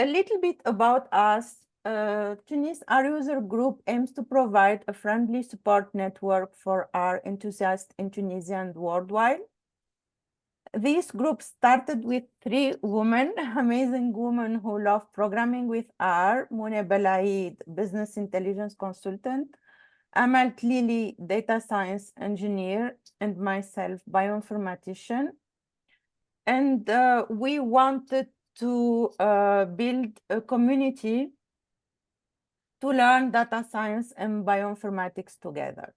a little bit about us. Tunis, our user group aims to provide a friendly support network for our enthusiasts in Tunisia and worldwide. This group started with 3 women, amazing women who love programming with R, Mune Belaid, business intelligence consultant, Amal Tlili, data science engineer, and myself, bioinformatician. And we wanted to build a community to learn data science and bioinformatics together.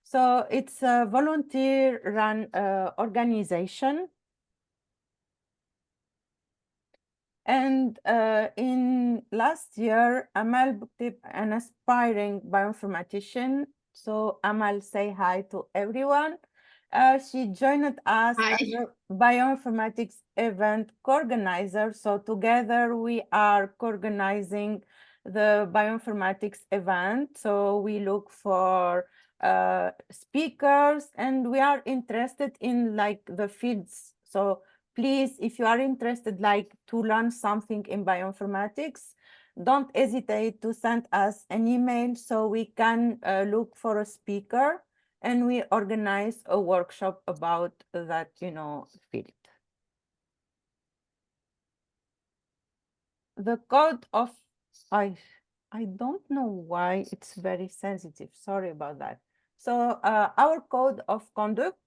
So it's a volunteer-run organization. And in last year, Amal Buktib, an aspiring bioinformatician. So Amal, say hi to everyone. She joined us Hi. as a bioinformatics event co-organizer. So together we are co-organizing the bioinformatics event. So we look for speakers, and we are interested in like the fields. So please, if you are interested like to learn something in bioinformatics, don't hesitate to send us an email so we can look for a speaker, and we organize a workshop about that, field. The code of, I don't know why it's very sensitive. Sorry about that. So our code of conduct,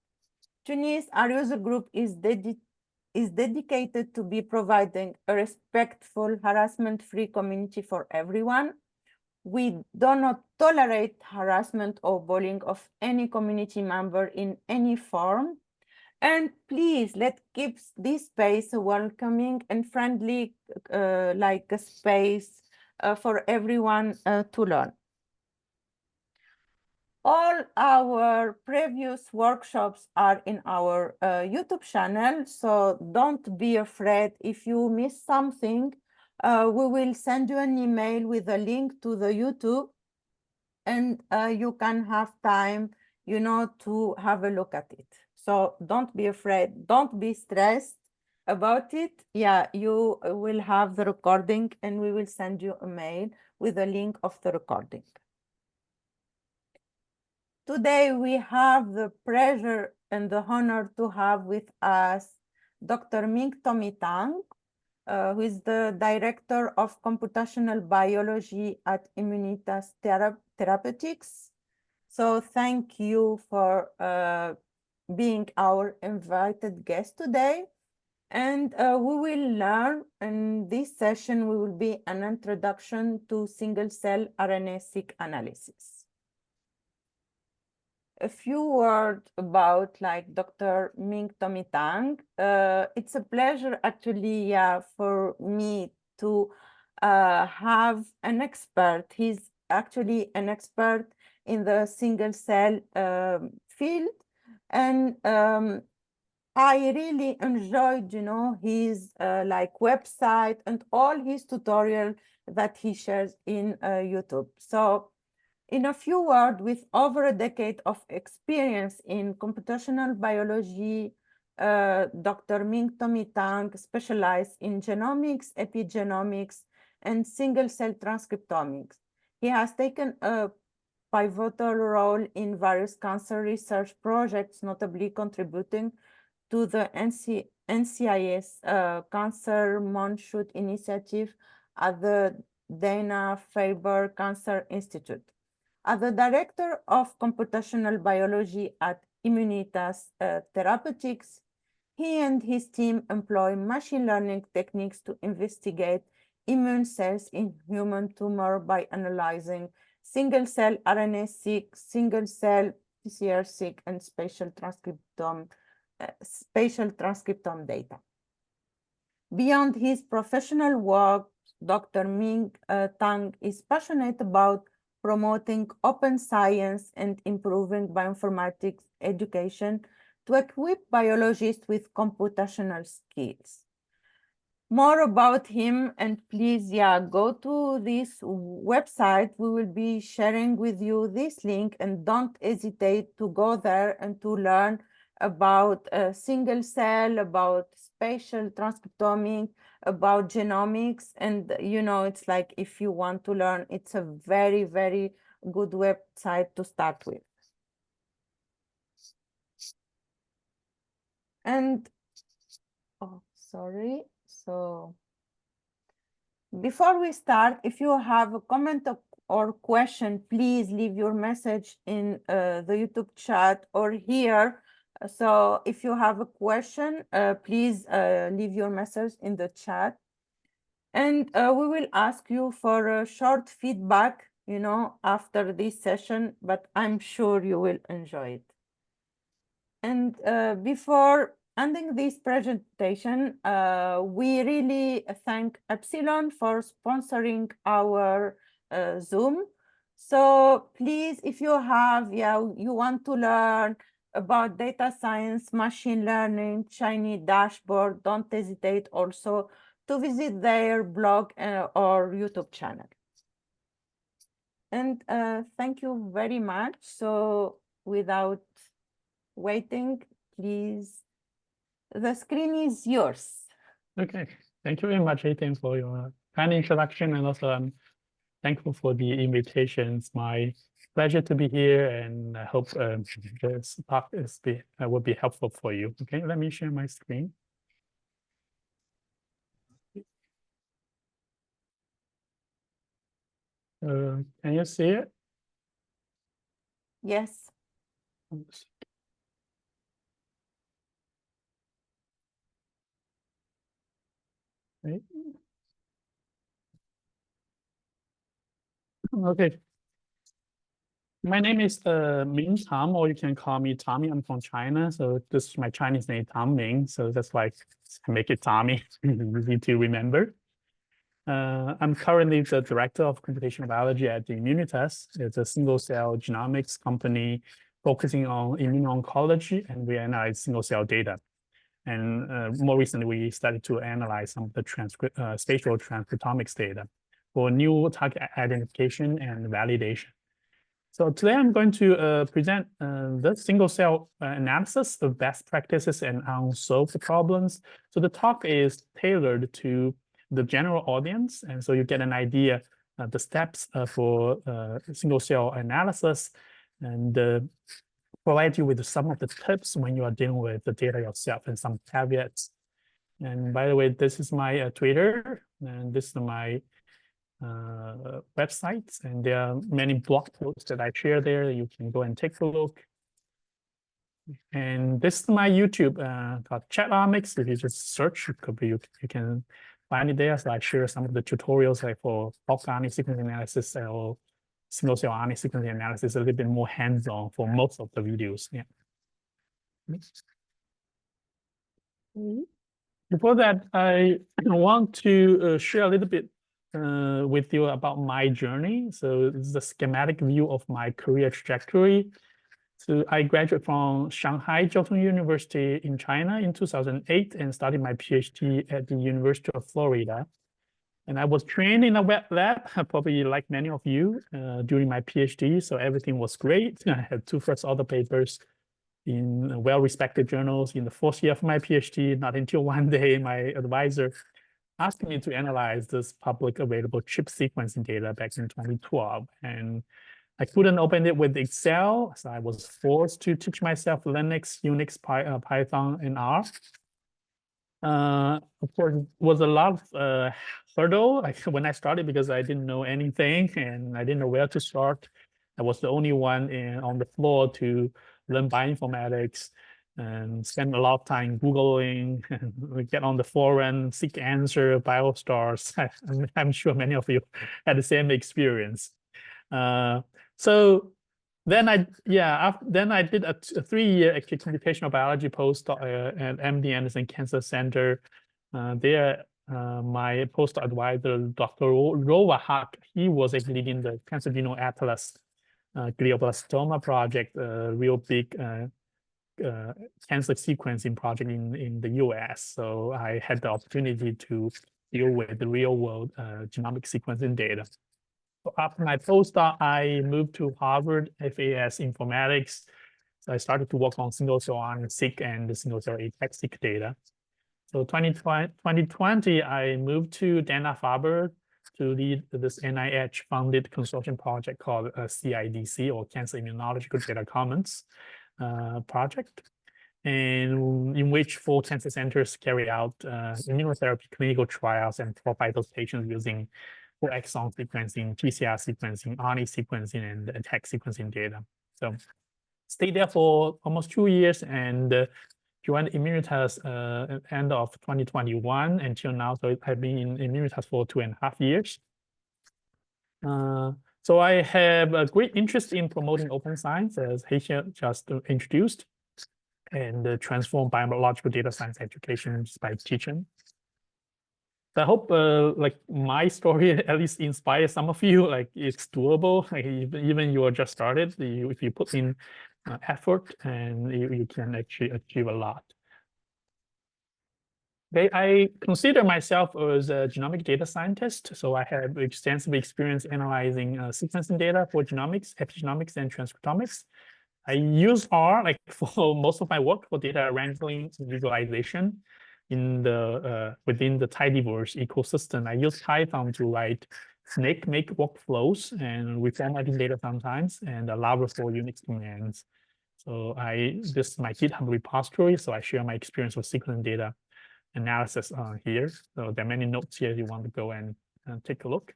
Tunis, our user group is dedicated to be providing a respectful, harassment-free community for everyone. We do not tolerate harassment or bullying of any community member in any form. And please, let's keep this space a welcoming and friendly, like a space for everyone to learn. All our previous workshops are in our YouTube channel, so don't be afraid if you miss something. We will send you an email with a link to the YouTube, and you can have time, to have a look at it. So don't be afraid, don't be stressed about it. Yeah, you will have the recording, and we will send you a mail with a link of the recording. Today, we have the pleasure and the honor to have with us Dr. Ming Tommy Tang, who is the Director of Computational Biology at Immunitas Therapeutics. So thank you for being our invited guest today. And we will learn in this session, we will be an introduction to single-cell RNA-seq analysis. A few words about like Dr. Ming Tommy Tang. It's a pleasure actually for me to have an expert. He's actually an expert in the single cell field. And I really enjoyed, his like website and all his tutorial that he shares in YouTube. So in a few words, with over a decade of experience in computational biology, Dr. Ming Tommy Tang specialized in genomics, epigenomics, and single-cell transcriptomics. He has taken a pivotal role in various cancer research projects, notably contributing to the NCIS Cancer Moonshoot Initiative at the Dana-Farber Cancer Institute. As the director of computational biology at Immunitas Therapeutics, he and his team employ machine learning techniques to investigate immune cells in human tumor by analyzing single-cell RNA-seq, single-cell PCR-seq, and spatial transcriptome data. Beyond his professional work, Dr. Ming Tang is passionate about promoting open science and improving bioinformatics education to equip biologists with computational skills. More about him, and please, go to this website. We will be sharing with you this link, and don't hesitate to go there and to learn about single cell, about spatial transcriptomics, about genomics. And, it's like if you want to learn, it's a very, very good website to start with. And, oh, sorry. So before we start, if you have a comment or question, please leave your message in the YouTube chat or here. So if you have a question, please leave your message in the chat. And we will ask you for a short feedback, after this session, but I'm sure you will enjoy it. And before ending this presentation, we really thank Epsilon for sponsoring our Zoom. So please, if you want to learn about data science, machine learning, Chinese dashboard, don't hesitate also to visit their blog or YouTube channel. And thank you very much. So without waiting, please, the screen is yours. Okay, thank you very much, Ethan, for your kind introduction, and also I'm thankful for the invitation. It's my pleasure to be here, and I hope this talk will be helpful for you. Okay, let me share my screen. Can you see it? Yes. Right. Okay. My name is Ming Tom, or you can call me Tommy. I'm from China, so this is my Chinese name, Tom Ming. So that's why I make it Tommy, easy to remember. I'm currently the director of computational biology at the Immunitas. It's a single-cell genomics company focusing on immuno-oncology, and we analyze single-cell data. And more recently, we started to analyze some of the spatial transcriptomics data for new target identification and validation. So today I'm going to present the single-cell analysis of best practices and unsolved problems. So the talk is tailored to the general audience, and so you get an idea of the steps for single-cell analysis, and provide you with some of the tips when you are dealing with the data yourself and some caveats. And by the way, this is my Twitter, and this is my websites, and there are many blog posts that I share there. You can go and take a look. And this is my YouTube called Chatomics. If you just search, it could be you can find it there. So I share some of the tutorials like for bulk RNA sequencing analysis or single-cell RNA sequencing analysis, a little bit more hands-on for most of the videos. Yeah. Before that, I want to share a little bit with you about my journey. So this is a schematic view of my career trajectory. So I graduated from Shanghai Jiao Tong University in China in 2008 and started my PhD at the University of Florida. And I was trained in a wet lab, probably like many of you, during my PhD. So everything was great. I had 2 first author papers in well-respected journals in the 4th year of my PhD. Not until one day, my advisor asked me to analyze this public available chip sequencing data back in 2012. And I couldn't open it with Excel, so I was forced to teach myself Linux, Unix, Python, and R. Of course, it was a lot of hurdle when I started because I didn't know anything and I didn't know where to start. I was the only one on the floor to learn bioinformatics and spend a lot of time Googling and get on the forum, seek answer, BioStars. I'm sure many of you had the same experience. So then I did a 3-year actually computational biology postdoc at MD Anderson Cancer Center. There, my postdoc advisor, Dr. Rova Haq, he was actually leading the Cancer Genome Atlas glioblastoma project, a real big cancer sequencing project in the US. So I had the opportunity to deal with the real world genomic sequencing data. So after my postdoc, I moved to Harvard FAS Informatics. So I started to work on single-cell RNA-seq and the single-cell ATAC-seq data. So 2020, I moved to Dana-Farber to lead this NIH-funded consortium project called CIDC, or Cancer Immunological Data Commons project, and in which 4 cancer centers carry out immunotherapy clinical trials and provide those patients using whole exome sequencing, PCR sequencing, RNA sequencing, and attack sequencing data. So stayed there for almost 2 years and joined Immunitas at the end of 2021 until now. So I've been in Immunitas for 2.5 years. So I have a great interest in promoting open science, as Heisha just introduced, and transform biological data science education by teaching. So I hope like my story at least inspires some of you. Like it's doable. Like even you are just started, if you put in effort, and you can actually achieve a lot. Okay, I consider myself as a genomic data scientist, so I have extensive experience analyzing sequencing data for genomics, epigenomics, and transcriptomics. I use R like for most of my work for data wrangling and visualization in the within the tidyverse ecosystem. I use Python to write snake-make workflows and reformatting data sometimes, and Laravel for Unix commands. So this is my GitHub repository, so I share my experience with sequencing data analysis here. So there are many notes here if you want to go and take a look.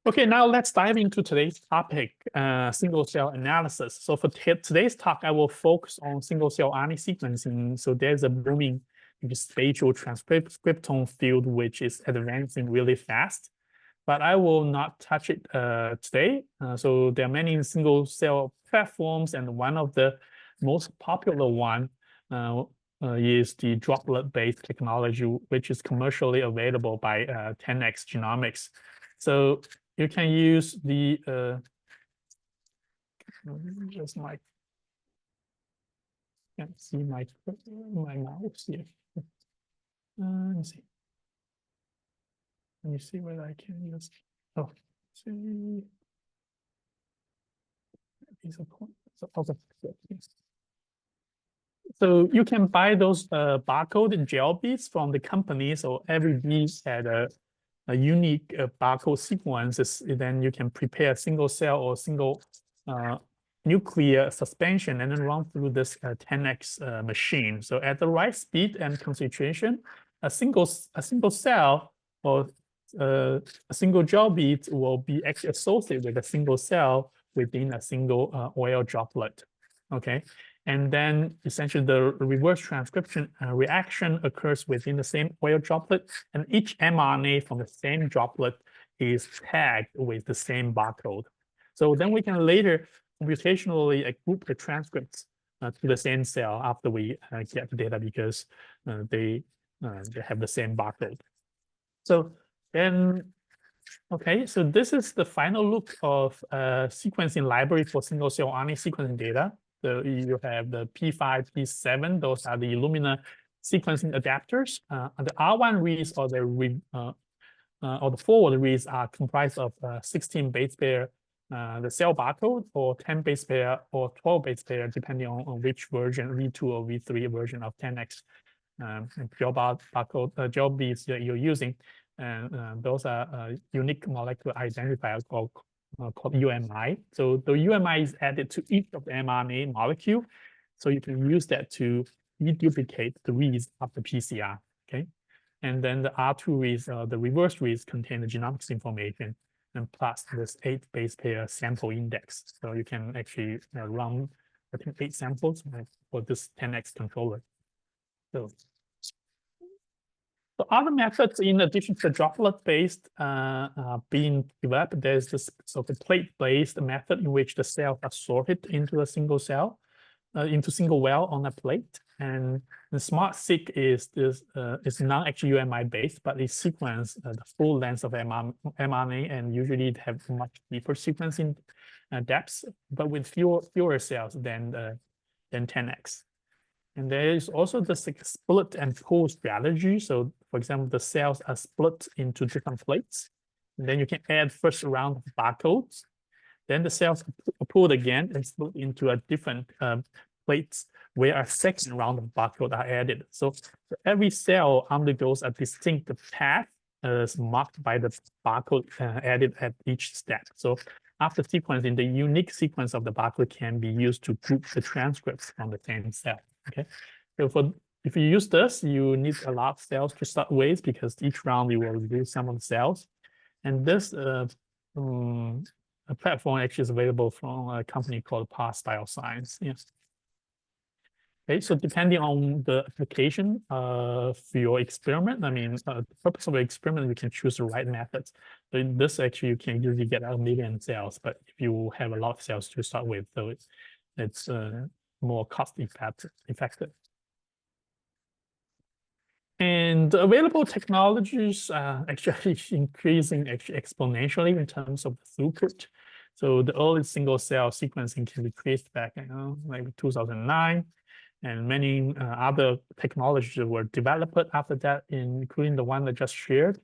Okay, now let's dive into today's topic, single cell analysis. So for today's talk, I will focus on single cell RNA sequencing. So there's a booming spatial transcriptome field which is advancing really fast, but I will not touch it today. So there are many single cell platforms, and one of the most popular one is the droplet-based technology, which is commercially available by 10x Genomics. So you can use the just my can't see my mouse here. Let me see. Let me see whether I can use. Oh, see. These are points. Okay. So you can buy those barcode and gel beads from the company. So every bead had a unique barcode sequences. Then you can prepare single cell or single nuclear suspension and then run through this 10x machine. So at the right speed and concentration, a single cell or a single gel bead will be actually associated with a single cell within a single oil droplet. Okay. And then essentially the reverse transcription reaction occurs within the same oil droplet, and each mRNA from the same droplet is tagged with the same barcode. So then we can later computationally group the transcripts to the same cell after we get the data, because they have the same barcode. So then, okay, so this is the final look of sequencing library for single cell RNA sequencing data. So you have the P5, P7, those are the Illumina sequencing adapters. The R1 reads or the forward reads are comprised of 16 base pair, the cell barcode, or 10 base pair or 12 base pair, depending on which version, V2 or V3 version of 10x gel barcode, gel beads that you're using. And those are unique molecular identifiers called UMI. So the UMI is added to each of the mRNA molecule. So you can use that to reduplicate the reads of the PCR, okay? And then the R2 reads, the reverse reads contain the genomics information, and plus this 8 base pair sample index. So you can actually run, I think, 8 samples for this 10x controller. So other methods, in addition to the droplet-based being developed, there's this sort of plate-based method in which the cells are sorted into a single cell, into single well on a plate. And the SMART-seq is non-actually UMI-based, but it sequences the full length of mRNA, and usually it have much deeper sequencing depths, but with fewer cells than 10x. And there is also the split and pull strategy. So for example, the cells are split into different plates. And then you can add first round of barcodes. Then the cells are pulled again and split into a different plates where a second round of barcode are added. So every cell undergoes a distinct path marked by the barcode added at each step. So after sequencing, the unique sequence of the barcode can be used to group the transcripts from the same cell. Okay, so if you use this, you need a lot of cells to start with because each round you will lose some of the cells. And this platform actually is available from a company called Style Science. Yes. Okay, so depending on the application for your experiment, I mean, the purpose of the experiment, you can choose the right methods. So in this, actually, you can usually get 1 million cells, but if you have a lot of cells to start with, so it's more cost effective. And the available technologies are actually increasing exponentially in terms of throughput. So the early single cell sequencing can be traced back, like 2009. And many other technologies were developed after that, including the one I just shared.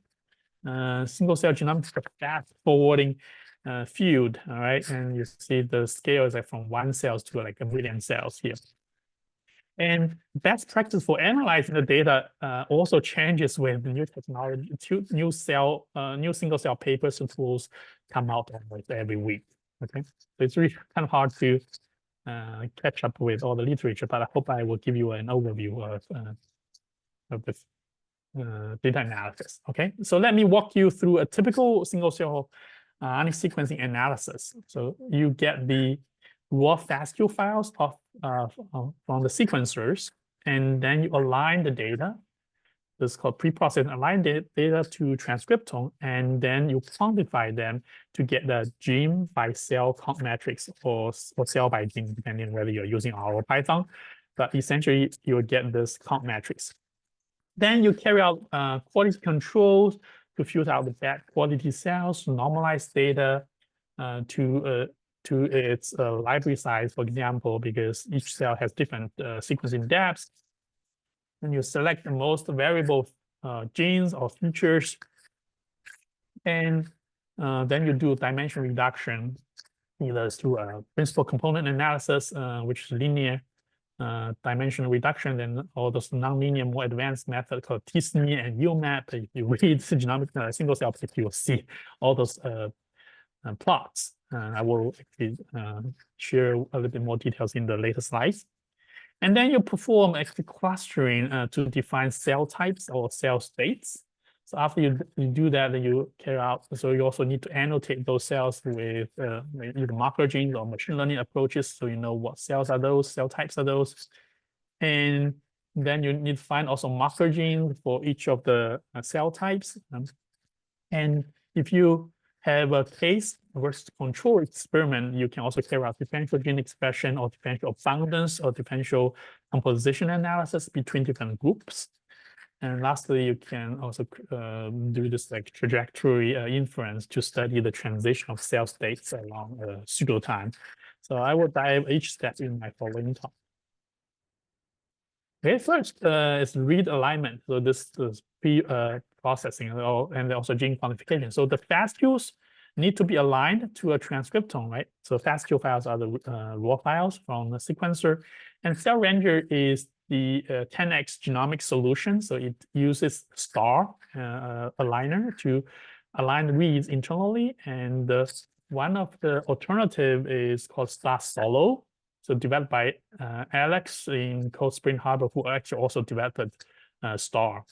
Single-cell genomics is a fast-forwarding field, all right? And you see the scale is like from 1 cells to like 1 million cells here. And best practice for analyzing the data also changes with new technology. New single-cell papers and tools come out almost every week. Okay, so it's really kind of hard to catch up with all the literature, but I hope I will give you an overview of this data analysis. Okay, so let me walk you through a typical single-cell RNA sequencing analysis. So you get the raw FASTQ files from the sequencers, and then you align the data. This is called pre-processing, align the data to transcriptome, and then you quantify them to get the gene by cell count matrix or cell by gene, depending on whether you're using R or Python. But essentially, you will get this count matrix. Then you carry out quality controls to filter out the bad quality cells, normalize data to its library size, for example, because each cell has different sequencing depths. And you select the most variable genes or features. And then you do dimension reduction, either through a principal component analysis, which is linear dimension reduction, and all those nonlinear, more advanced methods called t-SNE and UMAP. If you read genomic single cell, you will see all those plots. I will actually share a little bit more details in the later slides. And then you perform actually clustering to define cell types or cell states. So after you do that, then you carry out, so you also need to annotate those cells with either marker genes or machine learning approaches, so you know what cells are those, cell types are those. And then you need to find also marker genes for each of the cell types. And if you have a case versus control experiment, you can also carry out differential gene expression or differential abundance or differential composition analysis between different groups. And lastly, you can also do this like trajectory inference to study the transition of cell states along pseudo time. So I will dive each step in my following talk. Okay, first is read alignment. So this is pre-processing and also gene quantification. So the FASTQs need to be aligned to a transcriptome, right? So FASTQ files are the raw files from the sequencer, and Cell Ranger is the 10x genomic solution. So it uses star aligner to align the reads internally, and one of the alternative is called Star Solo. So developed by Alex in Cold Spring Harbor, who actually also developed STAR.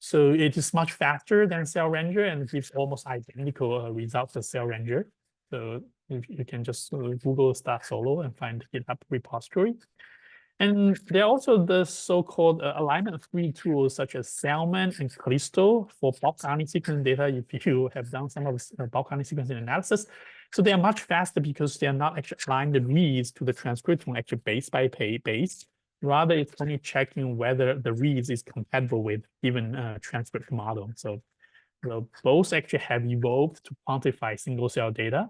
So it is much faster than Cell Ranger and gives almost identical results as Cell Ranger. So you can just Google Star Solo and find the GitHub repository. And there are also the so-called alignment-free tools such as Salmon and Callisto for bulk RNA sequencing data if you have done some of the bulk RNA sequencing analysis. So they are much faster because they are not actually applying the reads to the transcriptome actually base by base. Rather, it's only checking whether the reads is compatible with given transcript model. So both actually have evolved to quantify single-cell data.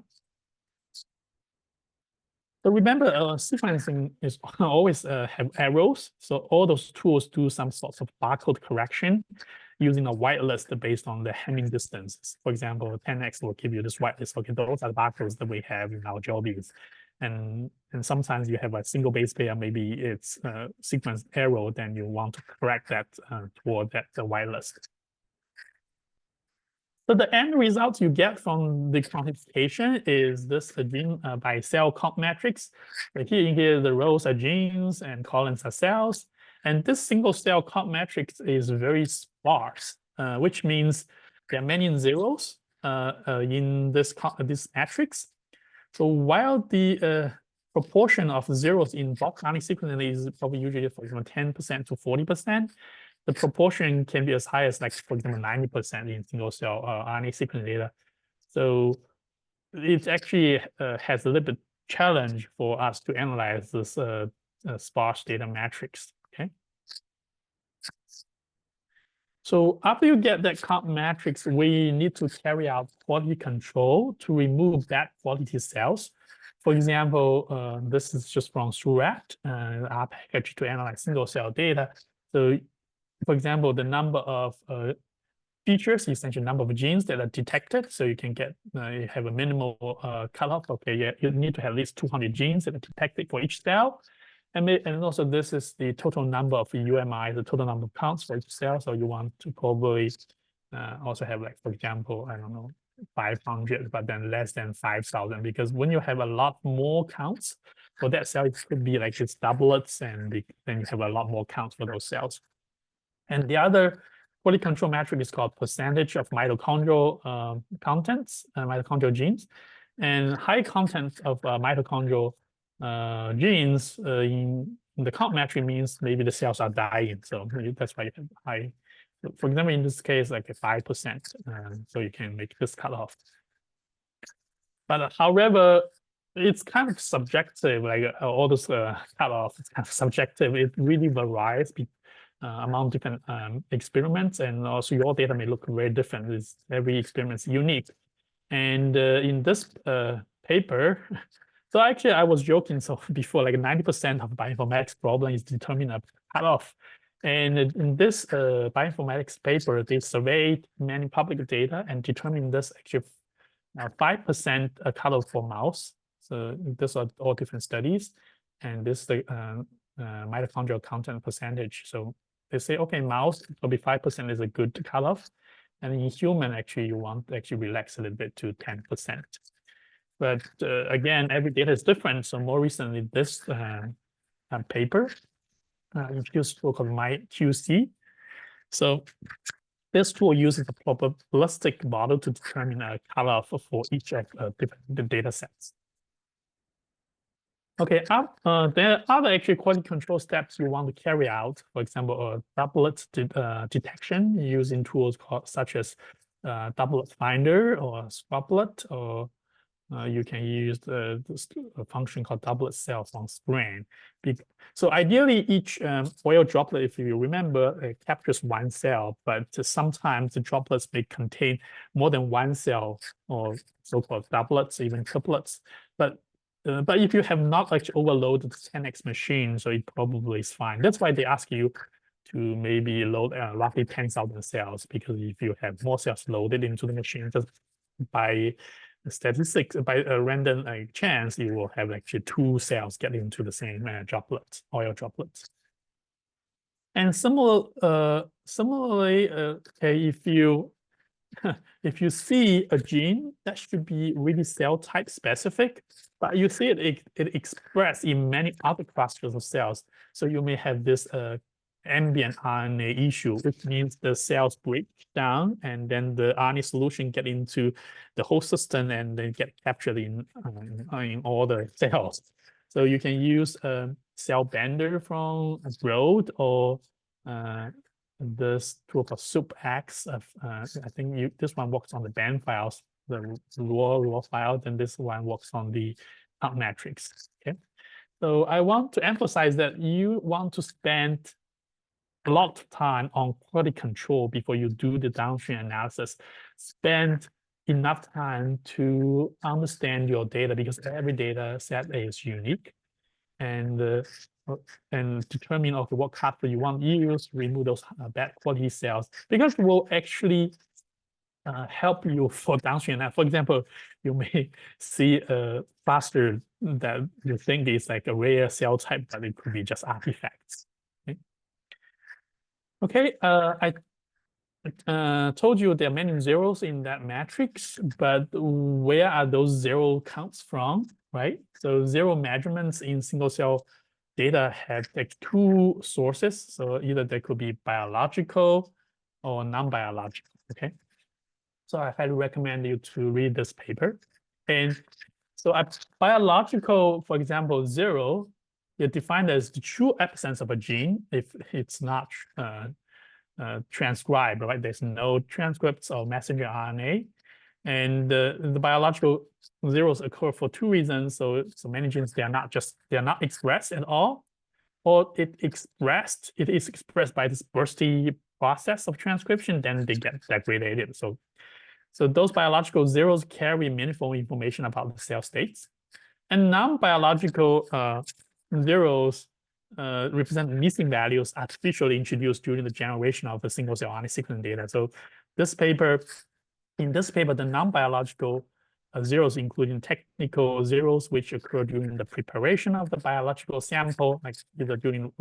So remember, sequencing is always have errors. So all those tools do some sorts of barcode correction using a whitelist based on the Hamming distances. For example, 10x will give you this whitelist. Okay, those are the barcodes that we have in our jobbies. and sometimes you have a single base pair, maybe it's sequence error, then you want to correct that toward that whitelist. So the end result you get from the quantification is this gene by cell comp matrix. So here the rows are genes and columns are cells. And this single cell comp matrix is very sparse, which means there are many zeros in this matrix. So while the proportion of zeros in bulk RNA sequencing is probably usually, for example, 10% to 40%, the proportion can be as high as, like, for example, 90% in single cell RNA sequencing data. So it actually has a little bit challenge for us to analyze this sparse data matrix. Okay. So after you get that comp matrix, we need to carry out quality control to remove bad quality cells. For example, this is just from Surat, our package to analyze single cell data. So, for example, the number of features, essentially number of genes that are detected. So you can get, you have a minimal cutoff. Okay, yeah, you need to have at least 200 genes that are detected for each cell. And also this is the total number of UMI, the total number of counts for each cell. So you want to probably also have, like, for example, I don't know, 500, but then less than 5,000, because when you have a lot more counts for that cell, it could be like it's doublets, and then you have a lot more counts for those cells. And the other quality control metric is called percentage of mitochondrial contents, mitochondrial genes. And high content of mitochondrial genes in the comp metric means maybe the cells are dying. So that's why you have high. For example, in this case, like a 5%. So you can make this cutoff. But however, it's kind of subjective, like all those cutoffs, it's kind of subjective. It really varies among different experiments, and also your data may look very different. Every experiment is unique. And in this paper, so actually I was joking, so before, like 90% of bioinformatics problem is determined a cutoff. And in this bioinformatics paper, they surveyed many public data and determined this actually 5% cutoff for mouse. So these are all different studies, and this is the mitochondrial content percentage. So they say, okay, mouse probably 5% is a good cutoff, and in human, actually, you want to actually relax a little bit to 10%. But again, every data is different. So more recently, this paper used tool called MyQC. So this tool uses a probabilistic model to determine a cutoff for each of different data sets. Okay, there are other actually quality control steps you want to carry out. For example, doublet detection using tools such as doublet finder or scRNA-seq, or you can use this function called doublet cells on screen. So ideally, each oil droplet, if you remember, captures one cell, but sometimes the droplets may contain more than one cell, or so-called doublets, even triplets. But if you have not actually overloaded the 10x machine, so it probably is fine. That's why they ask you to maybe load roughly 10,000 cells, because if you have more cells loaded into the machine, just by statistics, by a random chance, you will have actually 2 cells get into the same droplets, oil droplets. And similarly, okay, if you see a gene that should be really cell type specific, but you see it expressed in many other clusters of cells, so you may have this ambient RNA issue, which means the cells break down, and then the RNA solution get into the whole system and then get captured in all the cells. So you can use a cell bender from Broad, or this tool called SoupX. I think this one works on the band files, the raw file, then this one works on the comp matrix. Okay, so I want to emphasize that you want to spend a lot of time on quality control before you do the downstream analysis. Spend enough time to understand your data, because every data set is unique, and determine what cutoff you want to use, remove those bad quality cells, because it will actually help you for downstream. For example, you may see a cluster that you think is like a rare cell type, but it could be just artifacts. Okay, I told you there are many zeros in that matrix, but where are those zero counts from, right? So zero measurements in single cell data have like two sources. So either they could be biological or non-biological, okay? So I highly recommend you to read this paper. And so a biological, for example, zero, is defined as the true absence of a gene if it's not transcribed, right? There's no transcripts or messenger RNA. And the biological zeros occur for two reasons. So many genes, they're not expressed at all, or it is expressed by this bursty process of transcription, then they get degraded. So those biological zeros carry meaningful information about the cell states. And non-biological zeros represent missing values artificially introduced during the generation of the single cell RNA sequencing data. So in this paper, the non-biological zeros, including technical zeros, which occur during the preparation of the biological sample, like either during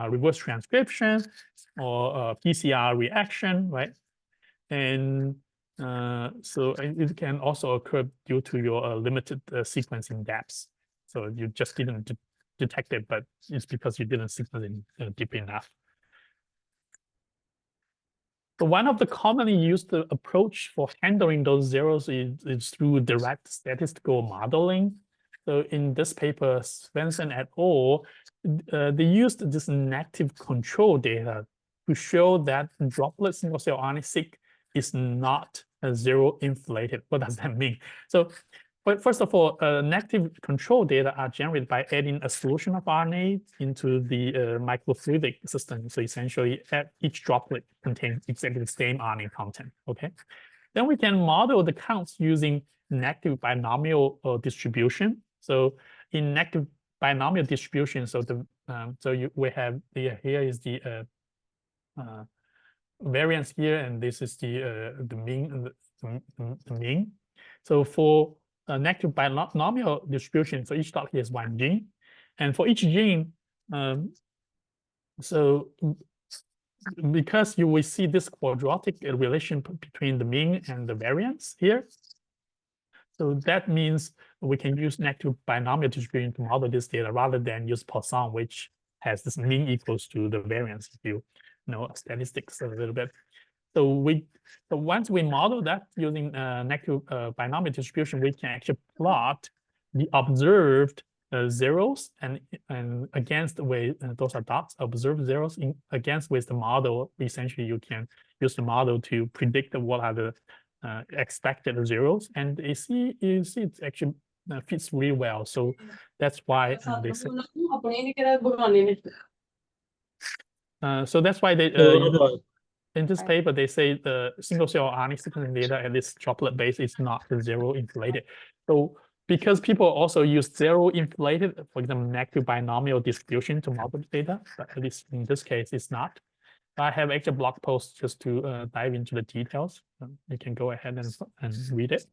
reverse transcription or PCR reaction, right? And so it can also occur due to your limited sequencing depths. So you just didn't detect it, but it's because you didn't sequence it deep enough. So one of the commonly used approach for handling those zeros is through direct statistical modeling. So in this paper, Svensson et al., they used this negative control data to show that droplet single cell RNA-seq is not a zero inflated. What does that mean? So, but first of all, negative control data are generated by adding a solution of RNA into the microfluidic system. So essentially, each droplet contains exactly the same RNA content. Okay, then we can model the counts using negative binomial distribution. So in negative binomial distribution, so we have here is the variance here, and this is the mean. The mean. So for a negative binomial distribution, so each dot here is one gene, and for each gene, so because you will see this quadratic relation between the mean and the variance here, so that means we can use negative binomial distribution to model this data rather than use Poisson, which has this mean equals to the variance, if you know statistics a little bit. So once we model that using negative binomial distribution, we can actually plot the observed zeros and against with those are dots, observed zeros against with the model. Essentially, you can use the model to predict what are the expected zeros, and you see it actually fits really well. So that's why they say. So that's why they in this paper, they say the single cell RNA sequencing data at this droplet base is not zero inflated. So because people also use zero inflated, for example, negative binomial distribution to model the data, but at least in this case, it's not. I have actually a blog post just to dive into the details. You can go ahead and read it.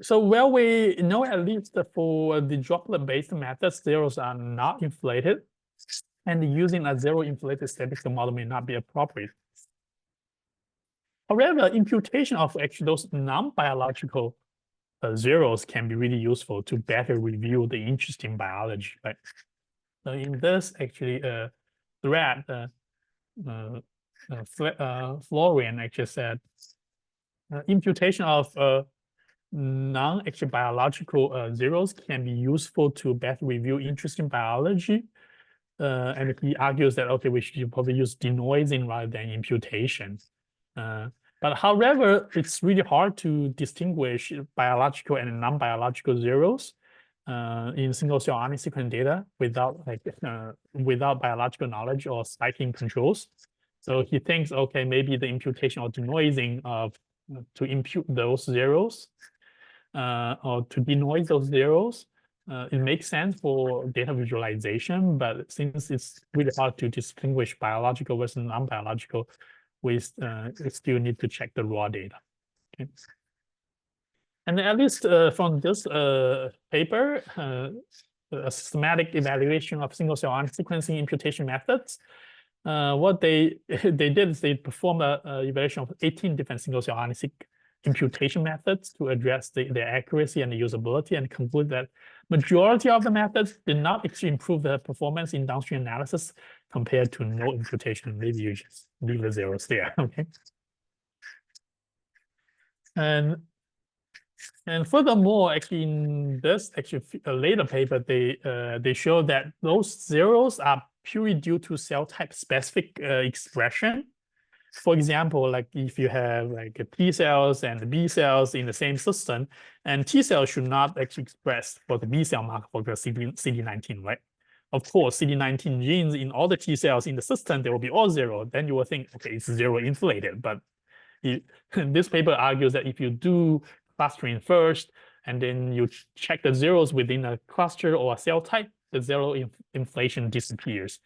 So well, we know at least for the droplet-based methods, zeros are not inflated, and using a zero inflated statistical model may not be appropriate. However, imputation of actually those non-biological zeros can be really useful to better review the interesting biology, right? So in this actually thread, Florian actually said imputation of non-actually biological zeros can be useful to better review interesting biology. And he argues that, okay, we should probably use denoising rather than imputation. But however, it's really hard to distinguish biological and non-biological zeros in single-cell RNA sequencing data without biological knowledge or spiking controls. So he thinks, okay, maybe the imputation or denoising to impute those zeros or to denoise those zeros, it makes sense for data visualization, but since it's really hard to distinguish biological versus non-biological, we still need to check the raw data. Okay. And at least from this paper, a systematic evaluation of single-cell RNA sequencing imputation methods, what they did is they performed a evaluation of 18 different single-cell RNA-seq imputation methods to address their accuracy and the usability, and conclude that majority of the methods did not actually improve the performance in downstream analysis compared to no imputation. Maybe you just leave the zeros there. Okay. And furthermore, actually, in this a later paper, they show that those zeros are purely due to cell type specific expression. For example, like if you have like T cells and B cells in the same system, and T cells should not actually express for the B cell marker for the CD19, right? Of course, CD19 genes in all the T cells in the system, they will be all zero. Then you will think, okay, it's zero inflated. But this paper argues that if you do clustering first, and then you check the zeros within a cluster or a cell type, the zero inflation disappears.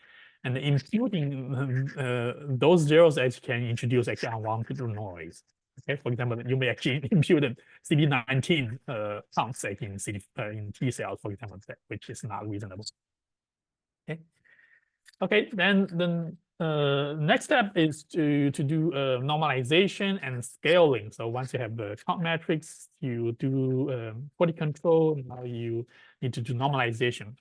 And imputing those zeros actually can introduce actually unwanted noise. Okay, for example, you may actually impute CD19 counts like in T cells, for example, which is not reasonable. Okay. Okay, then next step is to do normalization and scaling. So once you have the count metrics, you do quality control. Now you need to do normalization,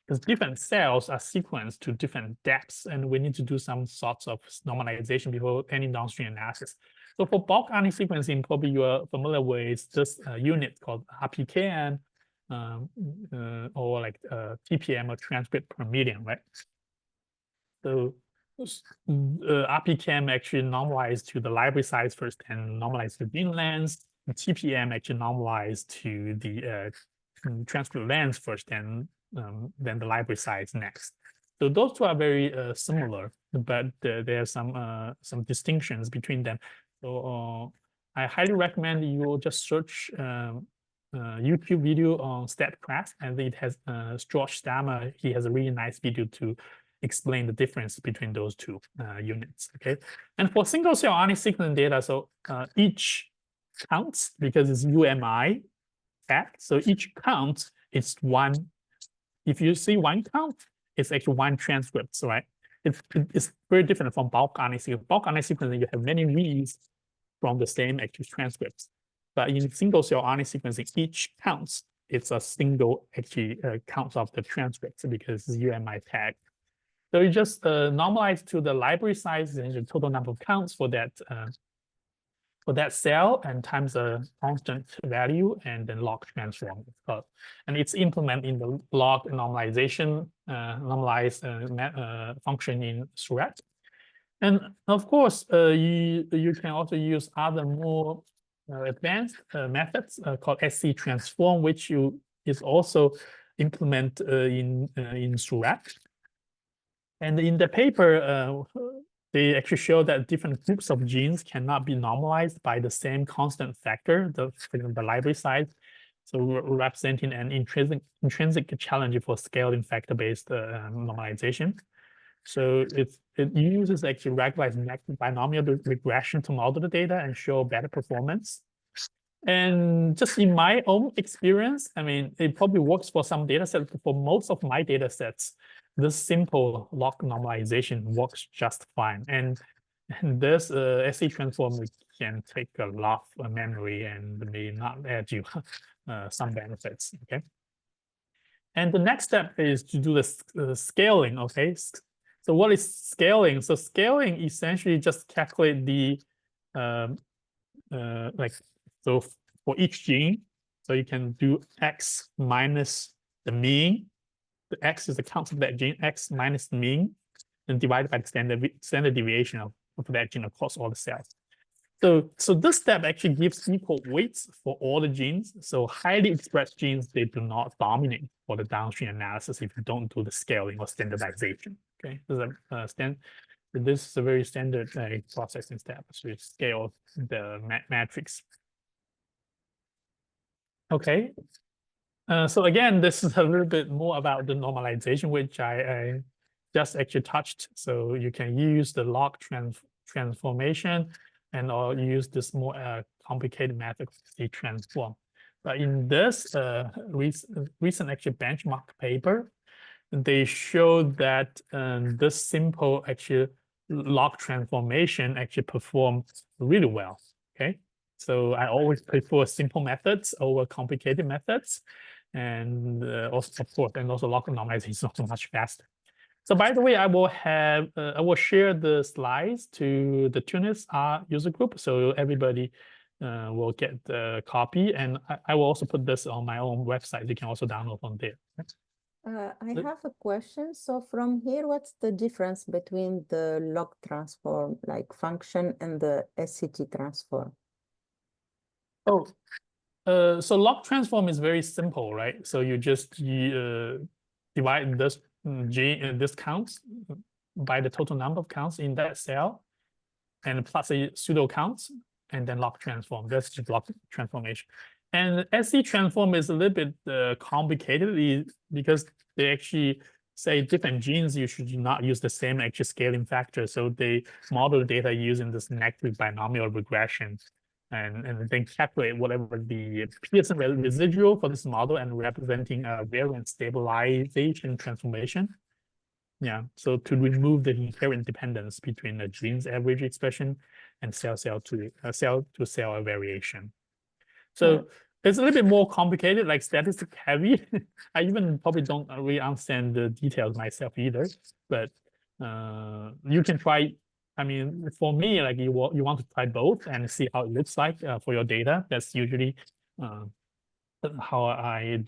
because different cells are sequenced to different depths, and we need to do some sorts of normalization before any downstream analysis. So for bulk RNA sequencing, probably you are familiar with this unit called RPKM, or like TPM, or transcript per million, right? So RPKM actually normalized to the library size first and normalized to gene length. TPM actually normalized to the transcript length first and then the library size next. So those two are very similar, but there are some distinctions between them. So I highly recommend you just search YouTube video on StatCraft, and it has George Stammer. He has a really nice video to explain the difference between those two units. Okay, and for single cell RNA sequencing data, so each counts because it's UMI tag. So each count is one. If you see one count, it's actually one transcript, right? It's very different from bulk RNA sequencing. Bulk RNA sequencing, you have many reads from the same actual transcripts. But in single cell RNA sequencing, each counts, it's a single actually count of the transcripts because it's UMI tag. So you just normalize to the library size and the total number of counts for that cell, and times a constant value, and then log transform. And it's implemented in the log normalization normalize function in Surat. And of course, you can also use other more advanced methods called SC transform, which is also implemented in Surat. And in the paper, they actually show that different groups of genes cannot be normalized by the same constant factor, the library size, so representing an intrinsic challenge for scaling factor-based normalization. So it uses actually regularized binomial regression to model the data and show better performance. And just in my own experience, I mean, it probably works for some data sets. For most of my data sets, this simple log normalization works just fine. And this SC transform can take a lot of memory and may not add you some benefits. Okay. And the next step is to do the scaling. Okay. So what is scaling? So scaling essentially just calculate the so for each gene, so you can do X minus the mean. The X is the count of that gene, X minus the mean, and divided by the standard deviation of that gene across all the cells. So this step actually gives equal weights for all the genes. So highly expressed genes, they do not dominate for the downstream analysis if you don't do the scaling or standardization. Okay, this is a very standard processing step. So you scale the matrix. Okay. So again, this is a little bit more about the normalization, which I just actually touched. So you can use the log transformation, and or use this more complicated method to transform. But in this recent actually benchmark paper, they showed that this simple actually log transformation actually performs really well. Okay, so I always prefer simple methods over complicated methods, and also of course, and also log normalization is also much faster. So by the way, I will share the slides to the Tunis user group, so everybody will get the copy, and I will also put this on my own website. You can also download from there. I have a question. So from here, what's the difference between the log transform, like function, and the SCT transform? Oh, so log transform is very simple, right? So you just divide this this counts by the total number of counts in that cell, and plus a pseudo counts, and then log transform. That's just log transformation. And SC transform is a little bit complicated because they actually say different genes you should not use the same actual scaling factor. So they model data using this negative binomial regression, and then calculate whatever the Pearson residual for this model and representing a variant stabilization transformation. Yeah, so to remove the inherent dependence between the gene's average expression and cell-to-cell variation. So it's a little bit more complicated, like statistic heavy. I even probably don't really understand the details myself either, but you can try. I mean, for me, like you want to try both and see how it looks like for your data. That's usually how I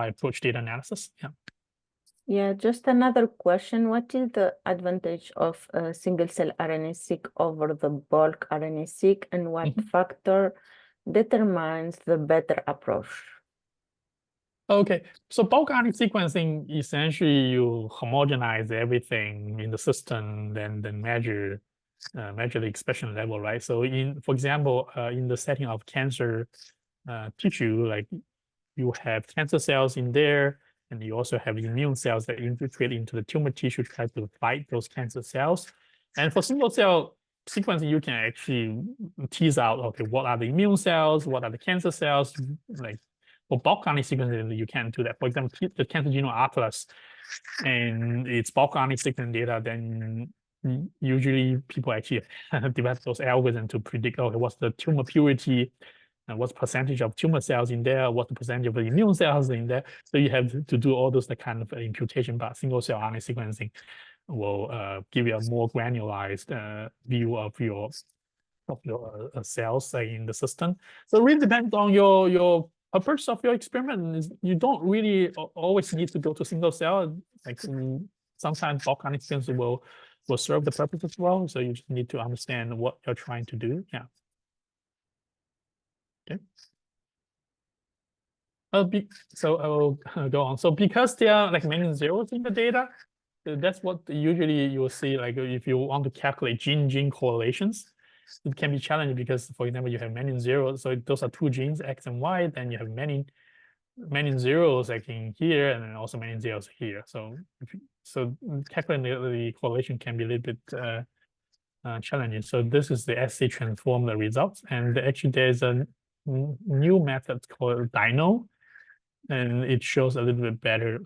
approach data analysis. Yeah. Yeah, just another question. What is the advantage of single-cell RNA-seq over the bulk RNA-seq, and what factor determines the better approach? Okay, so bulk RNA sequencing, essentially you homogenize everything in the system, then measure the expression level, right? So for example, in the setting of cancer tissue, like you have cancer cells in there, and you also have immune cells that infiltrate into the tumor tissue to try to fight those cancer cells. And for single cell sequencing, you can actually tease out, okay, what are the immune cells, what are the cancer cells, like for bulk RNA sequencing, you can't do that. For example, the Cancer Genome Atlas, and it's bulk RNA sequencing data, then usually people actually develop those algorithms to predict, okay, what's the tumor purity, and what's percentage of tumor cells in there, what's the percentage of the immune cells in there. So you have to do all those kind of imputation, but single cell RNA sequencing will give you a more granularized view of your cells in the system. So it really depends on your purpose of your experiment. You don't really always need to go to single cell. Like sometimes bulk RNA sequencing will serve the purpose as well. So you just need to understand what you're trying to do. Yeah. Okay. So I will go on. So because there are like many zeros in the data, that's what usually you will see. Like if you want to calculate gene-gene correlations, it can be challenging because, for example, you have many zeros. So those are two genes, X and Y. Then you have many zeros like in here, and then also many zeros here. So calculating the correlation can be a little bit challenging. So this is the SC transform the results, and actually there's a new method called Dino, and it shows a little bit better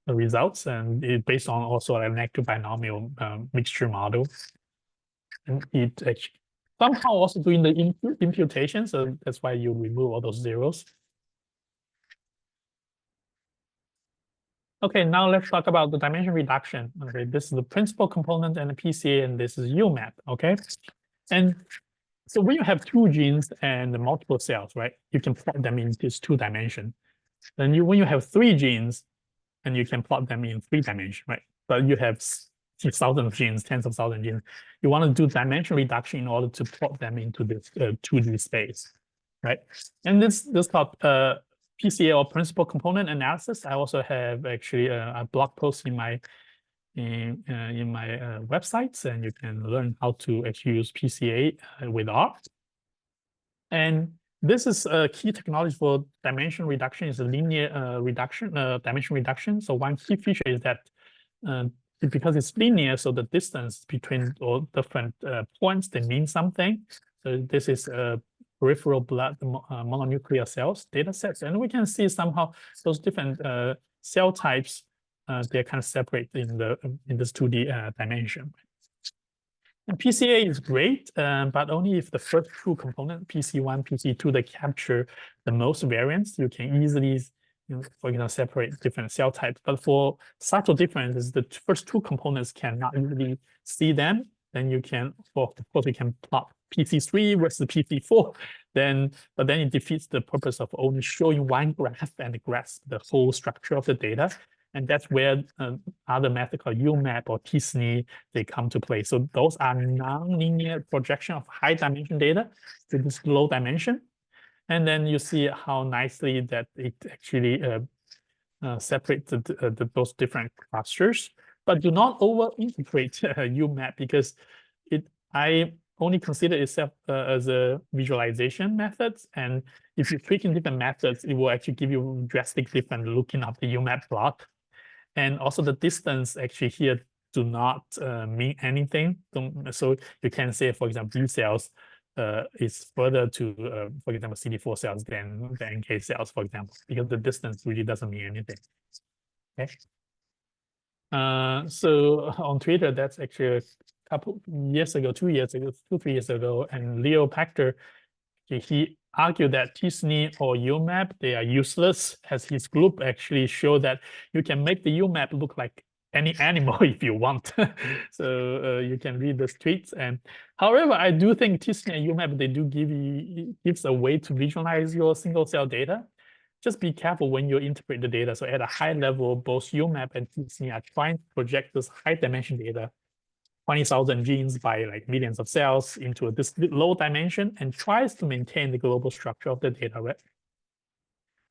results, and it based on also a negative binomial mixture model. And it actually somehow also doing the imputation, so that's why you remove all those zeros. Okay, now let's talk about the dimension reduction. Okay, this is the principal component and the PCA, and this is UMAP. Okay, and so when you have two genes and multiple cells, right, you can plot them in this 2 dimension. Then when you have 3 genes, and you can plot them in 3 dimensions, right? But you have thousands of genes, tens of thousands of genes. You want to do dimension reduction in order to plot them into this 2D space, right? And this called PCA, or principal component analysis. I also have actually a blog post in my websites, and you can learn how to actually use PCA with R. And this is a key technology for dimension reduction. Is a linear dimension reduction. So one key feature is that because it's linear, so the distance between all different points, they mean something. So this is a peripheral blood mononuclear cells data sets, and we can see somehow those different cell types, they're kind of separate in this 2D dimension. And PCA is great, but only if the first two components, PC1, PC2, they capture the most variants. You can easily, for example, separate different cell types. But for subtle differences, the first two components cannot really see them. Then you can, of course, you can plot PC3 versus PC4. But then it defeats the purpose of only showing one graph and grasp the whole structure of the data. And that's where other methods called UMAP or t-SNE, they come to play. So those are non-linear projection of high dimension data to this low dimension. And then you see how nicely that it actually separates those different clusters. But do not over-integrate UMAP, because I only consider itself as a visualization method. And if you tweak in different methods, it will actually give you drastically different looking at the UMAP plot. And also the distance actually here do not mean anything. So you can say, for example, B cells is further to, for example, CD4 cells than the NK cells, for example, because the distance really doesn't mean anything. Okay. So on Twitter, that's actually a couple years ago, 2 years ago, 3 years ago, and Leo Pachter, he argued that t-SNE or UMAP, they are useless, as his group actually showed that you can make the UMAP look like any animal if you want. So you can read the tweets. And however, I do think t-SNE and UMAP, they do gives a way to visualize your single cell data. Just be careful when you interpret the data. So at a high level, both UMAP and t-SNE are trying to project this high dimension data, 20,000 genes by like millions of cells into this low dimension, and tries to maintain the global structure of the data, right?